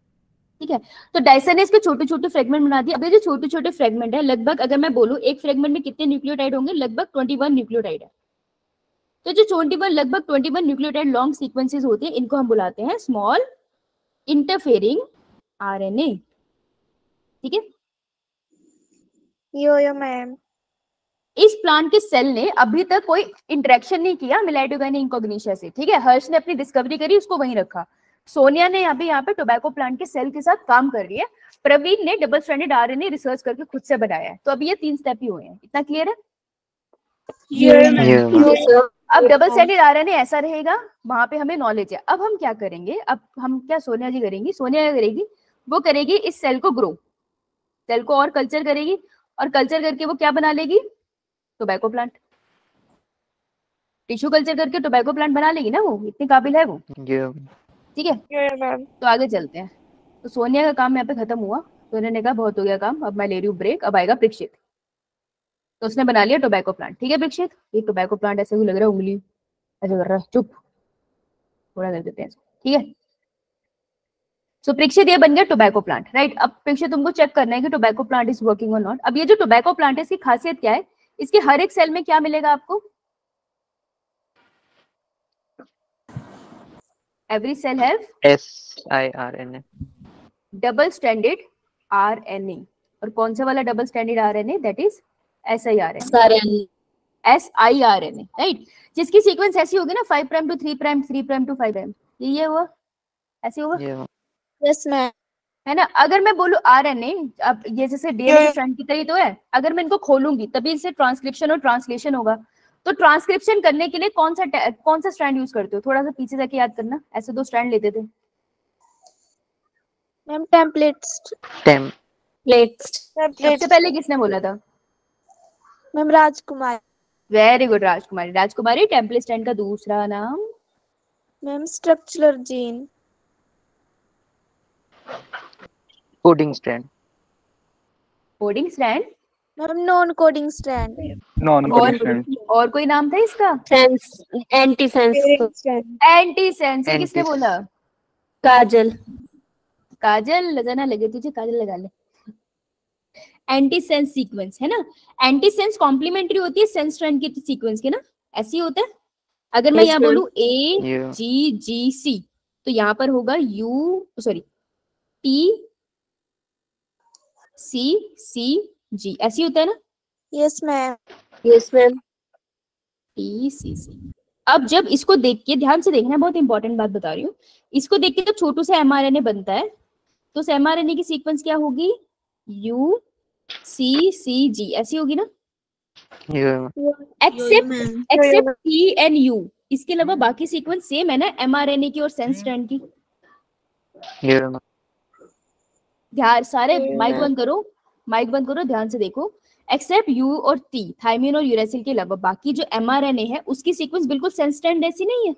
ठीक है। तो डाइसर ने इसके छोटे छोटे फ्रेगमेंट बना दिए। अब ये जो छोटे छोटे फ्रेगमेंट है, लगभग अगर मैं बोलूं एक फ्रेगमेंट में कितने न्यूक्लियोटाइड होंगे, लगभग 21 न्यूक्लियोटाइड है। तो जो 21 लगभग 21 न्यूक्लियोटाइड लॉन्ग सीक्वेंसेस होते हैं, इनको हम बुलाते हैं स्मॉल इंटरफेयरिंग आरएनए, ठीक है। Yo ma'am. इस प्लांट के सेल ने अभी तक कोई इंटरेक्शन नहीं किया मिलाइडोगाइनी इंकोग्निशा से, ठीक है। हर्ष ने अपनी डिस्कवरी करी, उसको वहीं रखा। सोनिया ने अभी यहाँ पे टोबैको प्लांट के सेल के साथ काम कर रही है। प्रवीण ने डबल स्ट्रैंडेड आरएनए रिसर्च करके खुद से बनाया है। तो अभी ये 3 स्टेप ही हुए हैं, इतना क्लियर है। अब डबल स्ट्रैंडेड आरएनए ऐसा रहेगा, वहां पे हमें नॉलेज है। अब हम क्या करेंगे, अब हम क्या सोनिया जी करेंगी, सोनिया क्या करेगी, वो करेगी इस सेल को ग्रो, सेल को और कल्चर करेगी, और कल्चर करके वो क्या बना लेगी, टोबैको प्लांट। टिश्यू कल्चर करके टोबैको प्लांट बना लेगी ना, वो इतनी काबिल है वो, ठीक है। तो आगे चलते हैं। तो सोनिया का काम यहाँ पे खत्म हुआ, तो उन्होंने कहा बहुत हो गया काम, अब मैं ले रही हूँ ब्रेक, अब आएगा परीक्षित। तो उसने बना लिया टोबैको प्लांट, ठीक है परीक्षित। ये टोबैको प्लांट ऐसे ही लग रहा है, उंगली ऐसे कर रहा है, चुप, थोड़ा कर देते हैं, ठीक है। सो परीक्षित ये बन गया टोबैको प्लांट, राइट। अब परीक्षित तुमको चेक करना है कि टोबैको प्लांट इज वर्किंग और नॉट। अब ये जो टोबैको प्लांट है, इसकी खासियत क्या है, इसके हर एक सेल में क्या मिलेगा आपको, every cell have SIRNA double stranded RNA। और कौन सा वाला double standard RNA, that is siRNA, right. जिसकी सीक्वेंस ऐसी होगी ना 5 prime to 3 prime, 3 prime to 5 prime, ये हुआ, ऐसे होगा, यस मैम, है ना। अगर मैं बोलूं आरएनए, अब ये जैसे डीएनए स्ट्रैंड की तरह तो है, अगर मैं इनको खोलूंगी तभी इससे ट्रांसक्रिप्शन और ट्रांसलेशन होगा। तो ट्रांसक्रिप्शन करने के लिए कौन सा स्ट्रैंड यूज करते हो, थोड़ा सा पीछे जाके याद करना। ऐसे 2 स्ट्रैंड लेते थे मैम, टेम्पलेट्स। सबसे पहले किसने बोला था, मैम राजकुमार। वेरी गुड, राजकुमारी। राजकुमारी टेम्पलेट स्ट्रैंड का दूसरा नाम, ma'am structural gene. Coding strand. Coding strand, ma'am non coding strand. Non coding strand. और कोई नाम था इसका, एंटीसेंस। एंटीसेंस। ये किसने बोला, काजल। काजल लगाना लगे तुझे, काजल लगा ले। एंटीसेंस सीक्वेंस है ना, एंटीसेंस कॉम्प्लीमेंट्री होती है सेंस स्ट्रैंड की सीक्वेंस के ना, ऐसे ही होता है। अगर मैं यहाँ बोलूं AGGC, तो यहाँ पर होगा TCCG, ऐसी होता है ना। Yes ma'am. TCC। अब जब इसको देख के, ध्यान से देखना, बहुत इंपॉर्टेंट बात बता रही हूँ, इसको देख के जब छोटू सा mRNA बनता है, तो उस mRNA की सीक्वेंस क्या होगी, UCCG, ऐसी होगी ना। एक्सेप्ट T and U, इसके अलावा बाकी सीक्वेंस सेम है ना mRNA की और सेंस स्ट्रैंड की। ध्यान, सारे माइक बंद करो, माइक बंद करो, ध्यान से देखो। एक्सेप्ट U और T, थायमिन और यूरेसिल के अलावा बाकी जो mRNA है उसकी सीक्वेंस बिल्कुल सेंस स्ट्रैंड ऐसी नहीं है।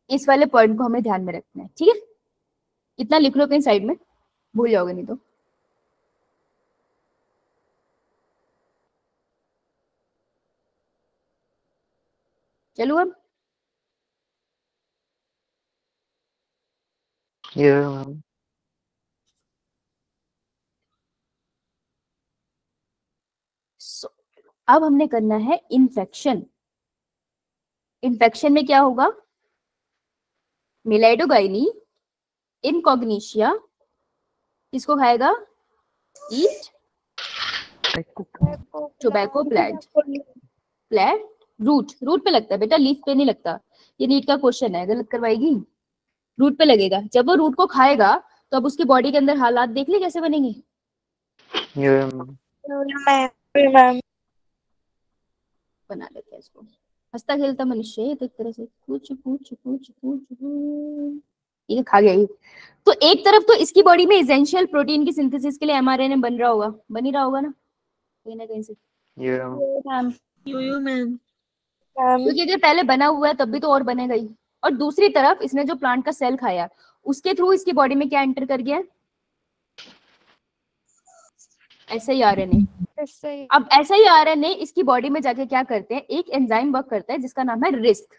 इस वाले पॉइंट को हमें ध्यान में रखना है, ठीक है। इतना लिख लो कहीं साइड में, भूल जाओगे नहीं तो। चलो अब अब हमने करना है इन्फेक्शन। इन्फेक्शन में क्या होगा, मिलेडोगाइनी इनकॉग्निशिया किसको खाएगा? Eat tobacco plant. Plant root, root पे लगता है बेटा, लीफ पे नहीं लगता। ये नीट का क्वेश्चन है, गलत करवाएगी। रूट पे लगेगा। जब वो रूट को खाएगा तो अब उसकी बॉडी के अंदर हालात देख ले कैसे बनेंगे। बना लेते हैं इसको। हंसता खेलता मनुष्य है तो एक तरह से पूछ पूछ पूछ पूछ ये खा गया ये। तो एक तरफ तो इसकी बॉडी में एसेंशियल प्रोटीन की सिंथेसिस के लिए एमआरएनए बन रहा होगा, बन ही रहा होगा ना कहीं ना कहीं से, क्योंकि अगर पहले बना हुआ है तब भी तो और बनेगा ही। और दूसरी तरफ इसने जो प्लांट का सेल खाया उसके थ्रू इसकी बॉडी में क्या एंटर कर गया? ऐसा ही आरएनए। अब ऐसा ही आरएनए इसकी बॉडी में जाके क्या करते हैं, एक एंजाइम वर्क करता है जिसका नाम है रिस्क।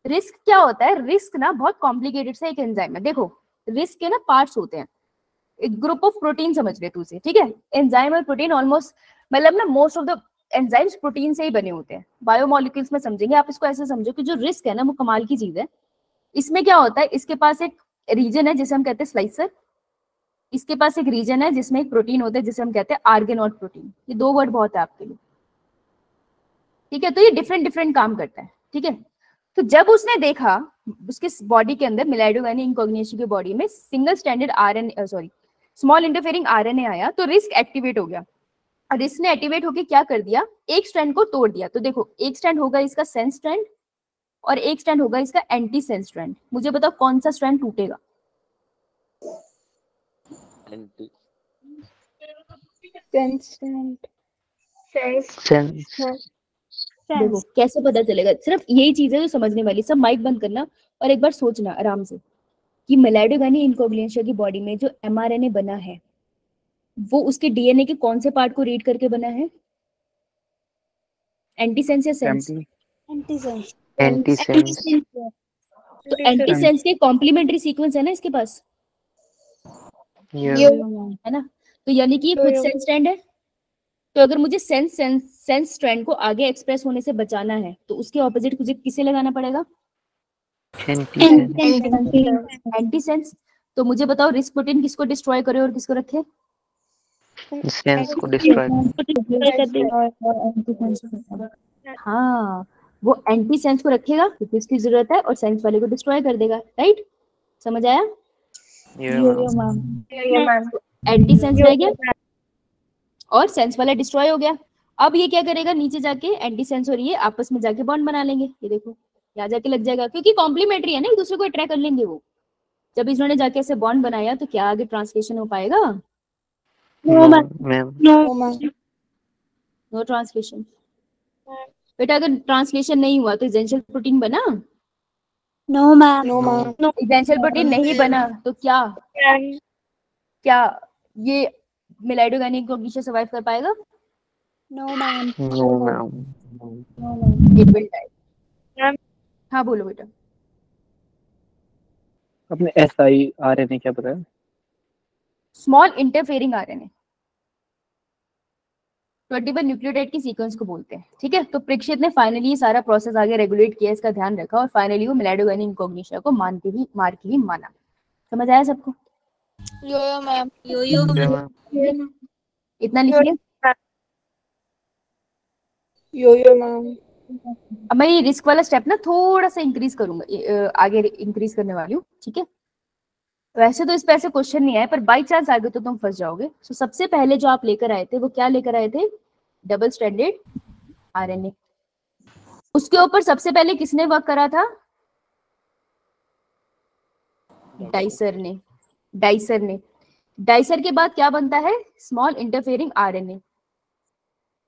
रिस्क क्या होता है? रिस्क ना बहुत कॉम्प्लिकेटेड सा एक एंजाइम है। देखो रिस्क के ना पार्ट्स होते हैं, एक ग्रुप ऑफ प्रोटीन समझ ले तू उसे, ठीक है। एंजाइम और प्रोटीन ऑलमोस्ट मतलब ना most of the enzymes protein से ही बने होते हैं। बायोमोलिक्यूल्स में समझेंगे आप इसको ऐसे समझो कि जो रिस्क है ना वो कमाल की चीज है। इसमें क्या होता है, इसके पास एक रीजन है जिसे हम कहते हैं स्लाइसर, इसके पास एक रीजन है जिसमें एक प्रोटीन होता है जिसे हम कहते हैं आर्गेनॉट प्रोटीन। ये दो वर्ड बहुत है आपके लिए, ठीक है। तो ये डिफरेंट डिफरेंट काम करता है, ठीक है। तो जब उसने देखा उसके बॉडी के अंदर मिलेडोगाइनी इनकॉग्निशिया की बॉडी में single standard RNA sorry small interfering RNA आया तो रिस्क एक्टिवेट हो गया। और रिस्क ने एक्टिवेट होकर क्या कर दिया, एक स्ट्रैंड को तोड़ दिया। तो देखो एक स्ट्रैंड होगा इसका सेंस स्ट्रैंड और एक स्ट्रैंड होगा इसका एंटी सेंस स्ट्रैंड। मुझे बताओ कौन सा स्ट्रैंड टूटेगा? देखो कैसे पता चलेगा, सिर्फ यही चीज है जो समझने वाली। सब माइक बंद करना और एक बार सोचना आराम से कि मिलेडोगाइनी इनकॉग्निशिया की बॉडी में जो एमआरएनए बना है वो उसके डीएनए के कौन से पार्ट को रीड करके बना है? एंटीसेंस या सेंस? एंटीसेंस। तो एंटीसेंस के कॉम्प्लीमेंट्री सीक्वेंस है ना इसके पास, है ना। तो यानी कि ये खुद सेंस स्ट्रैंड है। तो अगर मुझे सेंस स्ट्रैंड को आगे एक्सप्रेस होने से बचाना है तो उसके ऑपोजिट मुझे किसे लगाना पड़ेगा? एंटीसेंस। तो मुझे बताओ रिस्क प्रोटीन किसको डिस्ट्रॉय करे और किसको रखे? सेंस को डिस्ट्रॉय। हाँ वो एंटी सेंस को रखेगा क्योंकि उसकी जरूरत है और सेंस वाले को डिस्ट्रॉय कर देगा, राइट। समझ आया? एंटी सेंस रह गया और सेंस वाला डिस्ट्रॉय हो गया। अब ये क्या करेगा, नीचे जाके एंटी सेंस और ये आपस में जाके बॉन्ड बना लेंगे। ये देखो यहाँ जाके लग जाएगा क्योंकि कॉम्प्लीमेंट्री है ना, एक दूसरे को अट्रैक्ट कर लेंगे वो। जब इन्होंने जाके ऐसे बॉन्ड बनाया तो क्या आगे ट्रांसलेशन हो पाएगा? No translation. बेटा अगर ट्रांसलेशन नहीं हुआ तो एसेंशियल प्रोटीन बना? No ma'am. एसेंशियल प्रोटीन नहीं बना तो क्या क्या ये मिलेडोगाइनी इनकॉग्निशिया सर्वाइव कर पाएगा? No ma'am. It will die. हाँ बोलो बेटा। अपने एसआई आरएनए क्या बताया? स्मॉल इंटरफेयरिंग आरएनए 21 न्यूक्लियोटाइड की सीक्वेंस को बोलते हैं, ठीक है। तो परीक्षित ने फाइनली सारा प्रोसेस आगे रेगुलेट किया, इसका ध्यान रखा और फाइनली वो मिलेडोगाइनी इनकॉग्निशिया को मार के ही माना। समझ आया सबको? यो मैम। इतना लिखिए। यो मैम। अब मैं ये रिस्क वाला स्टेप ना थोड़ा सा इंक्रीज करूंगा, आगे इंक्रीज करने वाली हूँ, ठीक है। वैसे तो इस पे ऐसे क्वेश्चन नहीं आए पर बाई चांस आगे तो तुम फंस जाओगे। तो सबसे पहले जो आप लेकर आए थे वो क्या लेकर आए थे? Double stranded RNA. उसके ऊपर सबसे पहले किसने वर्क करा था? डाइसर ने। डाइसर के बाद क्या बनता है? Small interfering RNA.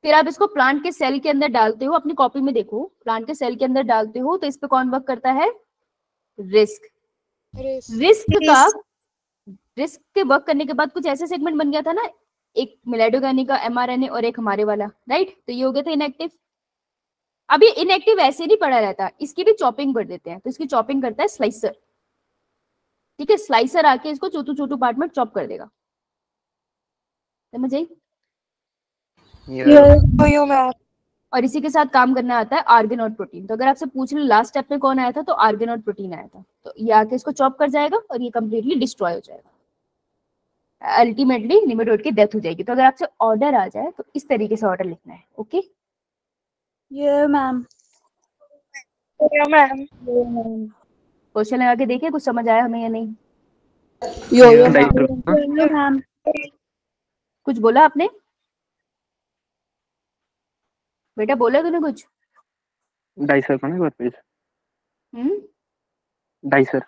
फिर आप इसको प्लांट के सेल के अंदर डालते हो, अपनी कॉपी में देखो, प्लांट के सेल के अंदर डालते हो तो इस पे कौन वर्क करता है? रिस्क के वर्क करने के बाद कुछ ऐसे सेगमेंट बन गया था ना, एक मिलेडोगाइनी का एमआरएनए और एक हमारे वाला, राइट। तो ये हो गया था इनएक्टिव। अब ये इनएक्टिव ऐसे नहीं पड़ा रहता, इसकी भी चॉपिंग कर देते हैं। तो इसकी चॉपिंग करता है स्लाइसर, ठीक है। स्लाइसर आके इसको छोटू छोटू पार्ट में चॉप कर देगा। समझ आई? और इसी के साथ काम करना आता है आर्गेन और प्रोटीन। तो अगर आपसे पूछ लो लास्ट स्टेप में कौन आया था, तो आर्गेन और प्रोटीन आया था। तो ये आके इसको चॉप कर जाएगा और ये कंप्लीटली डिस्ट्रॉय हो जाएगा, अल्टीमेटली निमेटोड की डेथ हो जाएगी। तो अगर आपसे ऑर्डर आ जाए तो इस तरीके से ऑर्डर लिखना है। ओके, ये मैम। क्वेश्चन लगा के देखिए कुछ समझ आया हमें या नहीं। यो मैम। कुछ बोला आपने बेटा, बोला तूने कुछ? डाइसर का ना पेज, डाइसर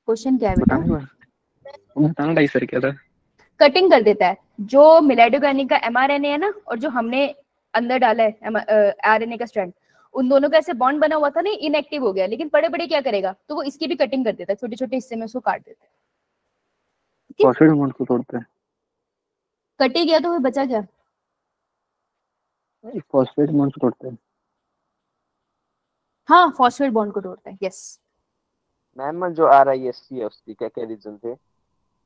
क्वेश्चन क्या है बेटा? बताना डाइसर क्या था। कटिंग कर देता है जो मिलाइडोगानी का एमआरएनए है ना, और जो हमने अंदर डाला है आरएनए का स्ट्रैंड, उन दोनों का ऐसे बॉन्ड बना हुआ था ना, इनएक्टिव हो गया, लेकिन बड़े बड़े क्या करेगा, तो वो इसकी भी कटिंग कर देता है, छोटे छोटे हिस्से में उसको काट देता है। फॉस्फेट बॉन्ड को तोड़ता है। कट ही गया तो फिर बचा क्या? फॉस्फेट बॉन्ड को तोड़ता है। हाँ, फॉस्फेट बॉन्ड को तोड़ता है, यस। मैम जो RISC है उसकी क्या क्या रीजन थे?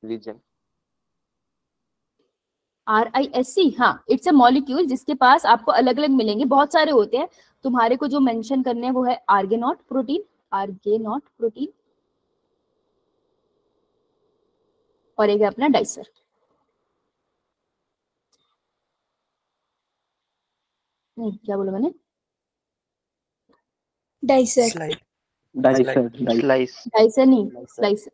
रीजन RISC, हाँ, इट्स अ मॉलिक्यूल जिसके पास आपको अलग अलग मिलेंगे, बहुत सारे होते हैं। तुम्हारे को जो मेंशन करने हैं वो है आर्गेनॉट प्रोटीन, आर्गेनॉट प्रोटीन, और एक है अपना डाइसर। नहीं, क्या बोला मैंने? डाइसर। डाइसर स्लाइस डाइसर नहीं, स्लाइसर।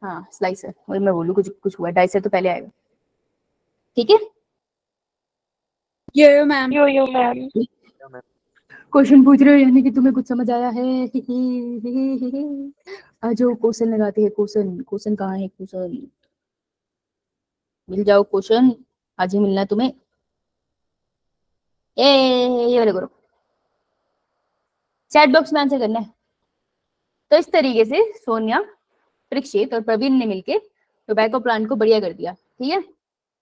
हाँ, स्लाइसर, वही मैं बोलूँ, कुछ कुछ हुआ, डाइसर तो पहले आएगा। ठीक है, यो मैम। क्वेश्चन पूछ रहे हो यानी कि तुम्हें कुछ समझ आया है। आज जो क्वेश्चन लगाते हैं, क्वेश्चन कहाँ है? क्वेश्चन मिल जाओ, क्वेश्चन आज ही मिलना है तुम्हें। ये वाले करो, चैट बॉक्स में आंसर करना है। तो इस तरीके से सोनिया, परीक्षित और प्रवीण ने मिलके टोबैको प्लांट को बढ़िया कर दिया। ठीक है,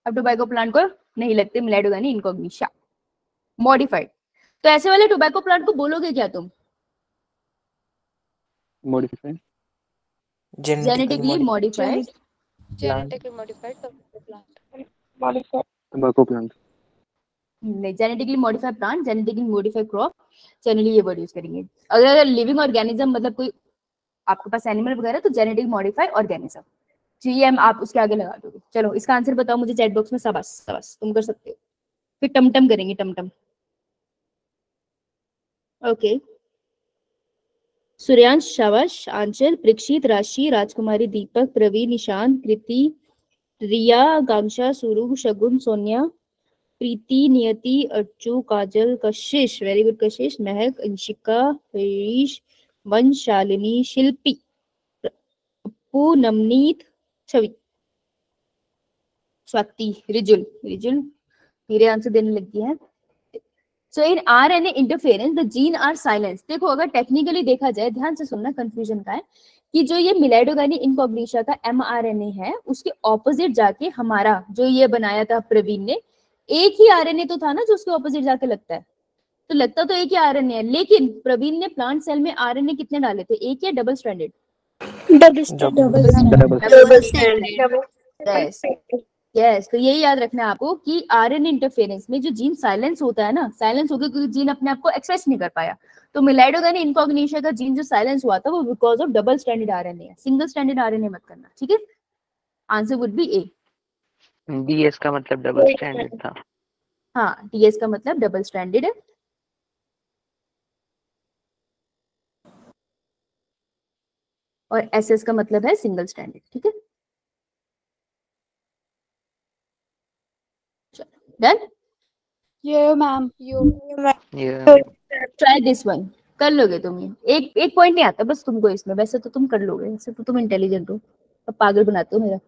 अब टोबैको प्लांट को नहीं लगते मिलाइडोगानी इनकॉग्निटा, मॉडिफाइड। तो ऐसे वाले टोबैको प्लांट को बोलोगे क्या तुम? Modified, genetically modified tobacco plant. नहीं, genetically modified plant, genetically modified crop, generally ये वर्ड यूज करेंगे। अगर लिविंग ऑर्गेनिज्म मतलब कोई आपके पास एनिमल वगैरह, तो जेनेटिक मॉडिफाइड ऑर्गेनिज्म, GM आप उसके आगे लगा दोगे। चलो इसका आंसर बताओ मुझे चैट बॉक्स में, शाबाश तुम कर सकते हो। फिर टमटम करेंगे, टमटम। ओके, सूर्यांश, शाबाश, आंचल, परीक्षित, राशि, राजकुमारी, दीपक, प्रवीण, निशांत, कृति, रिया, आकांक्षा, सुरु, शगुन, सोनिया, प्रीति, नियति, अर्चू, काजल, कशिश, वेरी गुड कशिश, महक, अंशिका, हरीश, वंश, शालिनी, शिल्पी, अपू, नवनीत, छवि, स्वाति, रिजुल धीरे आंसर देने लगती है। So in RNA interference the gene are silence. देखो अगर टेक्निकली देखा जाए, ध्यान से सुनना, कंफ्यूजन का है कि जो ये मिलाइडोगानी इनकॉग्निटा का mRNA है, उसके ऑपोजिट जाके हमारा जो ये बनाया था प्रवीण ने, एक ही RNA तो था ना जो उसके ऑपोजिट जाके लगता है, तो लगता तो एक ही RNA है, लेकिन प्रवीण ने प्लांट सेल में RNA कितने डाले थे, एक या डबल स्ट्रैंडेड? यस, तो यही याद रखना है आपको कि RNA इंटरफेरेंस में जो जीन साइलेंस होता है ना, साइलेंस हो गया क्योंकि जीन अपने आप को एक्सप्रेस नहीं कर पाया। तो मिलाइडोगानी इनकॉग्निटा का जीन जो साइलेंस हुआ था वो because of double stranded RNA है, सिंगल स्ट्रैंडेड RNA मत करना। ठीक है, answer would be A. DS का मतलब डबल स्टैंडर्ड था। हाँ, DS का मतलब डबल स्ट्रैंडेड है। और SS का मतलब है सिंगल स्ट्रैंडेड। ठीक है, done. Yo ma'am. Try this one, कर लोगे तुम ये। एक पॉइंट नहीं आता बस तुमको इसमें, वैसे तो तुम कर लोगे, वैसे तो तुम इंटेलिजेंट हो, अब पागल बनाते हो मेरा।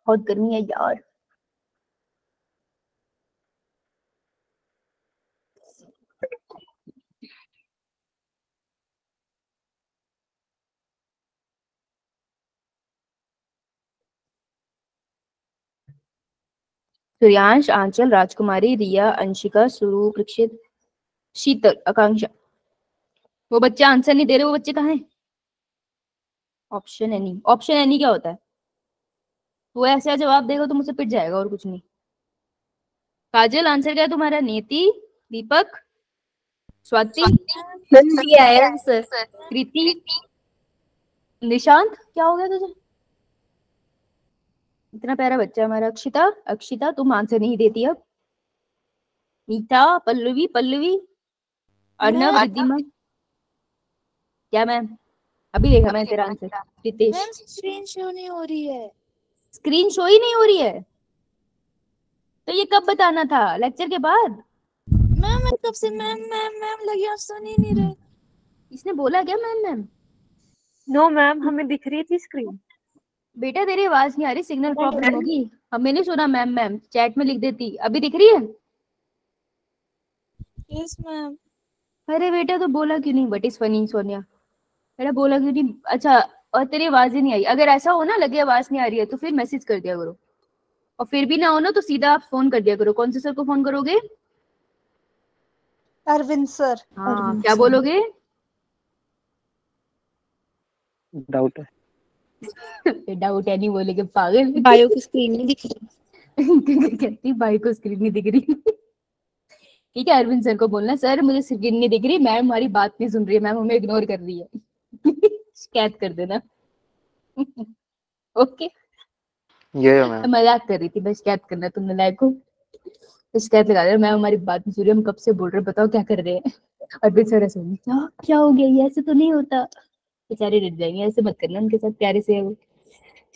बहुत गर्मी है यार। सूर्यांश, आंचल, राजकुमारी, रिया, अंशिका, सुरु, परीक्षित, शीतल, आकांक्षा। वो बच्चे आंसर नहीं दे रहे, वो बच्चे कहाँ हैं? ऑप्शन एनी क्या होता है? वो ऐसा जवाब देगा तो मुझसे पिट जाएगा और कुछ नहीं। काजल आंसर क्या है तुम्हारा? नेति, दीपक, स्वाति, दिया है आंसर। कृति, निशांत। क्या हो गया तुझे? इतना प्यारा बच्चा हमारा। अक्षिता, अक्षिता तुम आंसर नहीं देती अब। नीता, पल्लवी, पल्लवी, अर्नव, रिद्धिमा। क्या मैम? अभी देखा मैं तेरा answer. Ritesh, ma'am screen show नहीं हो रही है। स्क्रीन शो ही नहीं हो रही है तो ये कब बताना था? लेक्चर के बाद? मैम मैं कब से मैम मैम मैम लगी, आप सुन ही नहीं रहे। इसने बोला क्या मैम मैम? नो मैम, हमें दिख रही थी स्क्रीन। बेटा तेरी आवाज नहीं आ रही, सिग्नल प्रॉब्लम होगी। हमें नहीं सुना मैम मैम, चैट में लिख देती। अभी दिख रही है? Yes ma'am. अरे बेटा तो बोला क्यों नहीं? बट इज फनी सोनिया, बेटा बोला क्यों नहीं? अच्छा, और तेरी आवाज ही नहीं आई। अगर ऐसा हो ना लगे आवाज नहीं आ रही है तो फिर मैसेज कर दिया करो, और फिर भी ना हो ना तो सीधा आप फोन कर दिया करो। कौन से सर को फोन करोगे? अरविंद सर। हाँ, क्या बोलोगे? डाउट है। डाउट है नहीं बोलेगे पागल। बायो की स्क्रीन नहीं दिख रही। कहती भाई को स्क्रीन नहीं दिख रही। ठीक है, अरविंद सर को बोलना, सर मुझे स्क्रीन नहीं दिख रही, मैम हमारी बात नहीं सुन रही है, मैम हमें इग्नोर कर रही है। शिकायत कर देना। ओके, यो मैम। मजाक कर रही थी, बस शिकायत करना तुमने लायक को। शिकायत लगा रहे, मैम हमारी बात नहीं सुन रही, हम कब से बोल रहे, बताओ क्या कर रहे हैं। अरविंद सर ऐसे क्या क्या हो गया, ये ऐसे तो नहीं होता। बेचारे डर जाएंगे, ऐसे मत करना उनके साथ, प्यारे से है वो।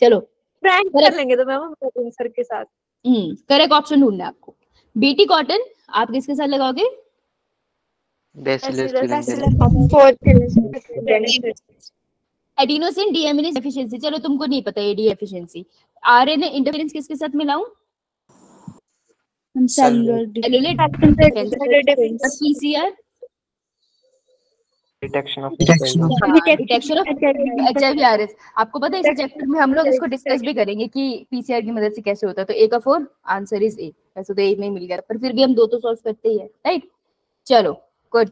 चलो प्रैंक कर लेंगे तो मैम हम सर के साथ। करेक्ट ऑप्शन ढूंढना है आपको। बीटी कॉटन आप किसके साथ लगाओगे? Adenosine deaminase efficiency. चलो तुमको नहीं पता एडी एफिशिएंसी। आरएनए इंटरफेरेंस किसके साथ मिलाऊं? Cellular PCR, detection of HIV RS. आपको पता है इस चैप्टर में हम लोग इसको डिस्कस भी करेंगे कि पीसीआर की मदद से कैसे होता है। तो ए का 4 आंसर इज ए। वैसे तो ए में मिल गया, पर फिर भी हम दो तो सॉल्व करते ही है, राइट। चलो गुड।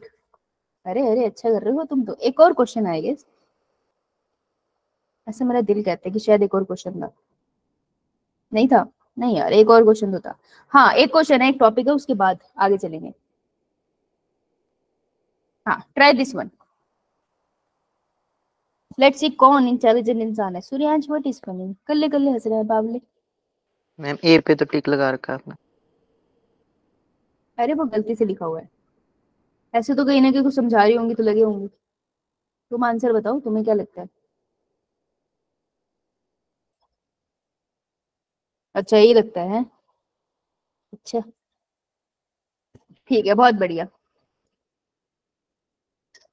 अरे अरे अच्छा कर रहे हो तुम तो। एक और क्वेश्चन आएगा, ऐसा मेरा दिल कहता है कि शायद एक और क्वेश्चन था। नहीं था? नहीं यार, एक और क्वेश्चन तो था। हाँ एक क्वेश्चन है, एक टॉपिक है, उसके बाद आगे चलेंगे। हाँ try this one. Let's see कौन इंटेलिजेंट इंसान है। Suryansh what is funny? कल्ले कल्ले हंस रहा है बावले। मैम ए पे तो टिक लगा रखा है आपने। अरे वो गलती से लिखा हुआ है, ऐसे तो कहीं ना कहीं कुछ समझा रही होंगी तो लगे होंगे। तुम आंसर बताओ, तुम्हें क्या लगता है? अच्छा यही लगता है? अच्छा ठीक है, बहुत बढ़िया।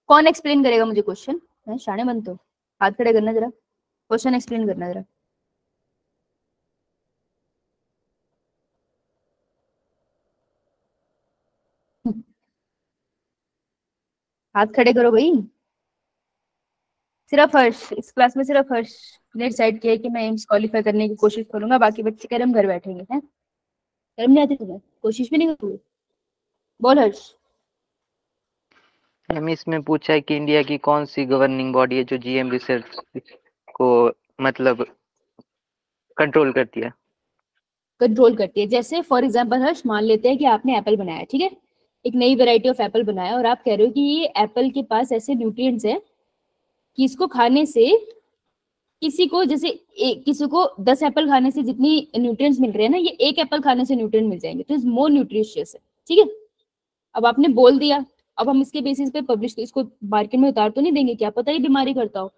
कौन एक्सप्लेन करेगा मुझे क्वेश्चन? शाणे बनते हो, हाथ खड़े करना जरा, क्वेश्चन एक्सप्लेन करना जरा। हाथ खड़े करो भाई। सिर्फ हर्ष इस क्लास में, सिर्फ हर्ष ने डिसाइड किया है कि मैं एम्स क्वालिफाई करने की कोशिश करूंगा, बाकी बच्चे कह रहे हम घर बैठेंगे। हैं शर्म नहीं आती तुम्हें? कोशिश भी नहीं करोगे? बोल हर्ष। मैम इसमें पूछा है कि इंडिया की कौन सी गवर्निंग बॉडी है जो जीएम रिसर्च को मतलब कंट्रोल करती है? कंट्रोल करती है। जैसे फॉर एग्जांपल हर्ष, मान लेते हैं कि आपने एप्पल बनाया, ठीक है, एक नई वैरायटी ऑफ एप्पल बनाया, और आप कह रहे हो कि ये एप्पल के पास ऐसे न्यूट्रिएंट्स है कि इसको खाने से किसी को, जैसे किसी को 10 एप्पल खाने से जितनी न्यूट्रिएंट्स मिल रहे हैं ना, ये एक एप्पल खाने से न्यूट्रिएंट मिल जाएंगे, तो इज मोर न्यूट्रिशियस है। ठीक है, अब आपने बोल दिया, अब हम इसके बेसिस पे पब्लिश, तो इसको मार्केट में उतार तो नहीं देंगे, क्या पता ये बीमारी करता हो।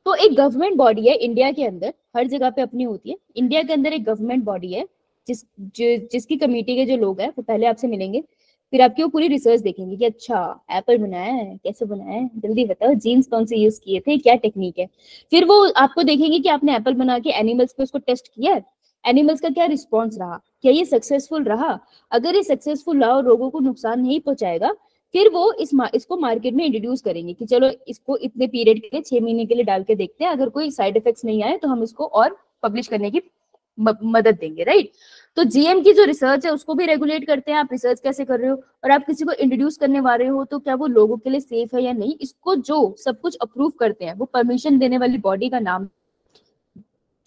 तो एक गवर्नमेंट बॉडी है इंडिया के अंदर, हर जगह पे अपनी होती है। इंडिया के अंदर एक गवर्नमेंट बॉडी है जिसकी कमेटी के जो लोग हैं वो पहले आपसे मिलेंगे, फिर आपकी वो पूरी रिसर्च देखेंगे कि अच्छा एप्पल बनाया है, कैसे बनाया है, जल्दी बताओ, जीन्स कौन से यूज किए थे, क्या टेक्निक है। फिर वो आपको देखेंगे कि आपने एप्पल बना के एनिमल्स पे उसको टेस्ट किया है, एनिमल्स का क्या रिस्पॉन्स रहा, क्या ये सक्सेसफुल रहा। अगर ये सक्सेसफुल रहा और लोगों को नुकसान नहीं पहुंचाएगा, फिर वो इसको मार्केट में इंट्रोड्यूस करेंगे कि चलो इसको इतने पीरियड के लिए 6 महीने के लिए डाल के देखते हैं, अगर कोई साइड इफेक्ट्स नहीं आए तो हम इसको और पब्लिश करने की मदद देंगे, राइट। तो जीएम की जो रिसर्च है उसको भी रेगुलेट करते हैं, आप रिसर्च कैसे कर रहे हो, और आप किसी को इंट्रोड्यूस करने वाले हो तो क्या वो लोगों के लिए सेफ है या नहीं, इसको जो सब कुछ अप्रूव करते हैं वो परमिशन देने वाली बॉडी का नाम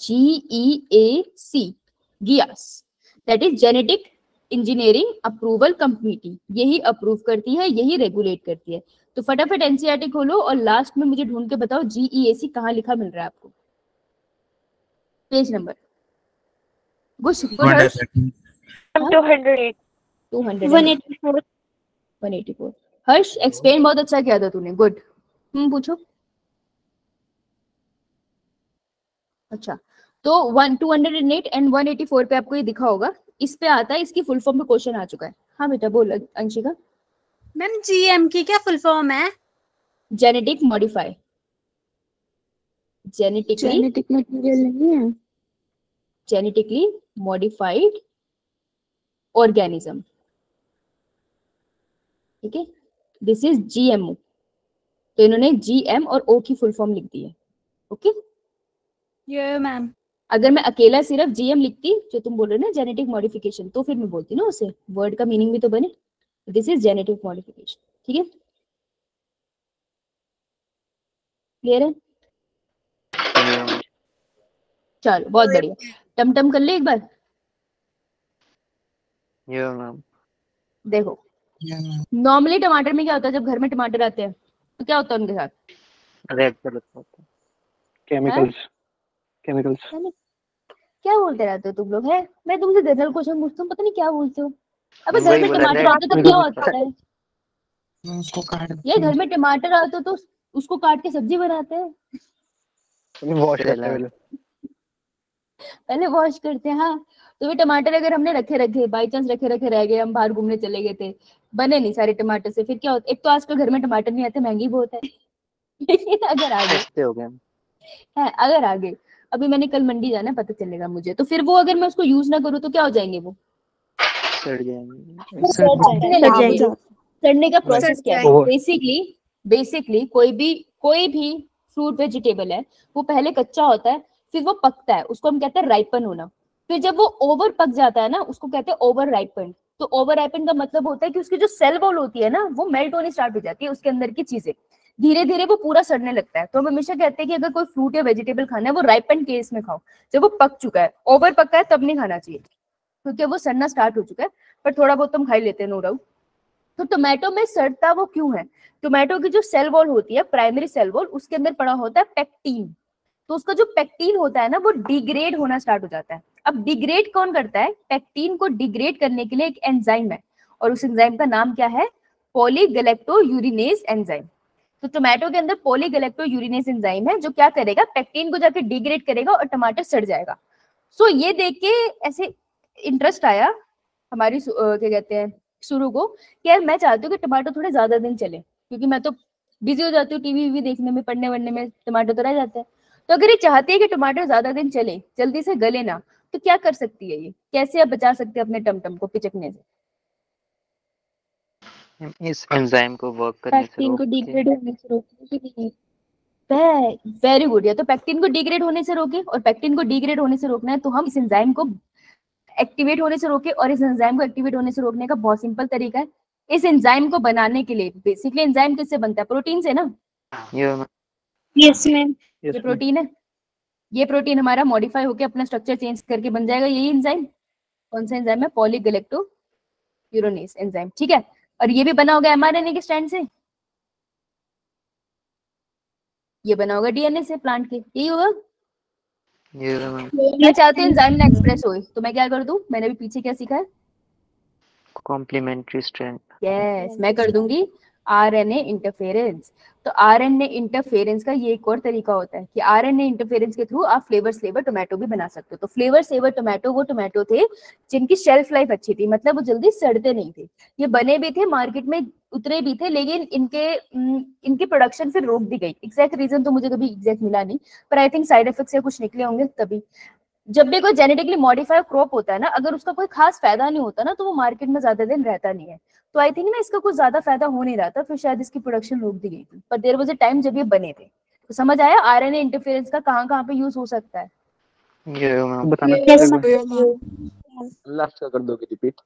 GEAC, GIAS, that is genetic engineering approval committee. यही अप्रूव करती है, यही रेगुलेट करती है। तो फटाफट एनसीईआरटी खोलो और लास्ट में मुझे ढूंढ के बताओ GEAC कहाँ लिखा मिल रहा है आपको, पेज नंबर। गुड हर्ष। 208 284 184। हर्ष एक्सप्लेन बहुत अच्छा किया था तूने, गुड। पूछो। अच्छा, तो 208 एंड 184 पे आपको ये दिखा होगा, इस पे आता है, इसकी फुल फॉर्म पे क्वेश्चन आ चुका है। हाँ बेटा बोल अंशिका। मैम जीएम की क्या फुल फॉर्म है? Genetic modify, genetically genetic material नहीं है, जेनेटिकली मॉडिफाइड ऑर्गेनिज्म, ठीक है, दिस इज GMO। तो इन्होंने GM और O की फुल फॉर्म लिख दी है, ओके। ये मैम अगर मैं अकेला सिर्फ GM लिखती, जो तुम बोल रहे हो ना जेनेटिक मॉडिफिकेशन, तो फिर मैं बोलती ना उसे, वर्ड का मीनिंग भी तो बने। दिस इज जेनेटिक मॉडिफिकेशन, ठीक है, क्लियर है? चलो बहुत बढ़िया, टम कर ले एक बार। मैम। देखो नॉर्मली टमाटर में क्या होता है, जब घर में टमाटर आते हैं तो क्या होता है उनके साथ? रेड कलर का होता है। केमिकल्स। क्या बोलते रहते हो तुम लोग? है मैं तुमसे जनरल क्वेश्चन पूछता हूँ, पता नहीं क्या बोलते हो। अबे घर वही में बोला, टमाटर रेड आते तो क्या होता है? उसको काट ये घर में टमाटर आते तो उसको काट के सब्जी बनाते हैं, वॉश करते पहला। हैं पहले वॉश करते हैं। हाँ, तो ये टमाटर अगर हमने रखे बाई चांस रखे रह गए, हम बाहर घूमने चले गए थे, बने नहीं सारे टमाटर से, फिर क्या होता? एक तो आजकल घर में टमाटर नहीं आते, महंगी बहुत है। लेकिन अगर आगे सस्ते हो गए। है, अगर आगे अभी मैंने कल मंडी जाना है, पता चलेगा मुझे, तो फिर वो अगर मैं उसको यूज ना करूँ तो क्या हो जाएंगे? वो सड़ जाएंगे। सड़ने का प्रोसेस क्या है? और बेसिकली कोई भी फ्रूट वेजिटेबल है, वो पहले कच्चा होता है, फिर वो पकता है, उसको हम कहते हैं राइपन होना। फिर जब वो ओवर पक जाता है ना, उसको कहते हैं ओवर राइपन। तो ओवर राइपन का मतलब होता है कि उसकी जो सेल वॉल होती है ना, वो मेल्ट होनी स्टार्ट हो जाती है, उसके अंदर की चीजें धीरे धीरे वो पूरा सड़ने लगता है। तो हम हमेशा कहते हैं कि अगर कोई फ्रूट या वेजिटेबल खाना है, वो राइपन केस में खाओ, जब वो पक चुका है, ओवर पका है तब नहीं खाना चाहिए, क्योंकि वो सड़ना स्टार्ट हो चुका है। पर थोड़ा बहुत हम खा ही लेते हैं, नो डाउट। तो टोमेटो में सड़ता वो क्यों है? टोमेटो की जो सेल वॉल होती है, प्राइमरी सेल वॉल, उसके अंदर पड़ा होता है पेक्टीन। तो उसका जो पेक्टीन होता है ना, वो डिग्रेड होना स्टार्ट हो जाता है। अब डिग्रेड कौन करता है? पेक्टीन को डिग्रेड करने के लिए एक एंजाइम है, और उस एंजाइम का नाम क्या है? पॉलीगैलेक्टोयूरिनेज एंजाइम। तो टोमेटो के अंदर पॉलीगैलेक्टोयूरिनेज एंजाइम है, जो क्या करेगा? पेक्टीन को जाके डिग्रेड करेगा और टमाटर सड़ जाएगा। सो ये देख के ऐसे इंटरेस्ट आया हमारी क्या कहते हैं शुरू को, कि यार मैं चाहती हूँ कि टमाटर थोड़े ज्यादा दिन चले, क्योंकि मैं तो बिजी हो जाती हूँ टीवी देखने में, पढ़ने वढ़ने में, टमाटर तो रह जाते हैं। तो अगर ये चाहती है कि टमाटर ज्यादा दिन चले, जल्दी से गले ना, तो क्या कर सकती है ये? कैसे आप बचा सकते हैं अपने टमटम को पिचकने से? इस एंजाइम को वर्क करने से पैक्टिन को डिग्रेड होने से रोकने के लिए। Very good. या तो पैक्टिन को डिग्रेड होने से रोके, और पैक्टिन को डिग्रेड होने से रोकना है तो हम इस एंजाइम को एक्टिवेट होने से रोके। और इस एंजाइम को एक्टिवेट होने से रोकने का बहुत सिंपल तरीका है। इस एंजाइम को बनाने के लिए बेसिकली एंजाइम किससे बनता है? प्रोटीन से ना। Yes ma'am. ये प्रोटीन है, ये प्रोटीन हमारा मॉडिफाई होके अपना स्ट्रक्चर चेंज करके बन जाएगा यही एंजाइम। कौन सा एंजाइम है? पॉलीगैलेक्टोयूरिनेज एंजाइम, ठीक है। और ये भी बना होगा mRNA के स्ट्रैंड से, ये बना होगा DNA से, प्लांट के, यही होगा। मैं चाहती हूँ एंजाइम ना एक्सप्रेस हो, तो मैं क्या कर दूं? मैंने भी पीछे क्या सीखा है? Complementary strand. यस, मैं कर दूंगी RNA इंटरफेरेंस। तो RNA इंटरफेरेंस का ये एक और तरीका होता है कि RNA इंटरफेरेंस के थ्रू आप फ्लेवर सेवर टोमेटो भी बना सकते हो। तो फ्लेवर सेवर टोमेटो वो टोमेटो थे जिनकी शेल्फ लाइफ अच्छी थी, मतलब वो जल्दी सड़ते नहीं थे, ये बने भी थे, मार्केट में उतरे भी थे, लेकिन इनकी प्रोडक्शन फिर रोक दी गई। एग्जैक्ट रीजन तो मुझे कभी एग्जैक्ट मिला नहीं, पर आई थिंक साइड इफेक्ट से कुछ निकले होंगे तभी। जब भी कोई जेनेटिकली मॉडिफाइड क्रॉप होता है ना, अगर उसका कोई खास फायदा नहीं होता ना, तो वो मार्केट में ज्यादा दिन रहता नहीं है। तो आई थिंक ना इसका कुछ ज्यादा फायदा हो नहीं रहा था, फिर शायद इसकी प्रोडक्शन रोक दी गई थी। पर देयर वाज अ टाइम जब ये बने थे। तो समझ आया RNA इंटरफेरेंस का कहाँ पे यूज हो सकता है? बताना लास्ट का कर दोगे रिपीट?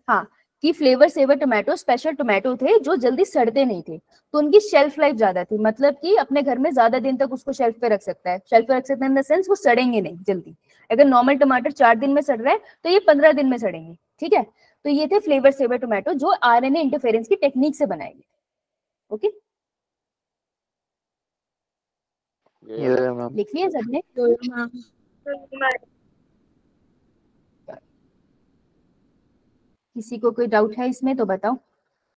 हाँ, कि flavour saver tomato special tomato थे जो जल्दी सड़ते नहीं थे, तो उनकी शेल्फ लाइफ ज्यादा थी, मतलब कि अपने घर में ज्यादा दिन तक उसको शेल्फ पे रख सकता है। शेल्फ पे रख सकता है इन द सेंस वो सड़ेंगे नहीं जल्दी। अगर नॉर्मल टमाटर 4 दिन में सड़ रहा है तो ये 15 दिन में सड़ेंगे, ठीक है। तो ये थे फ्लेवर सेवर टोमेटो जो आरएनए इंटरफेरेंस की टेक्निक से बनाए गए। ओके, लिख लिया सबने? किसी को कोई डाउट है इसमें तो बताओ।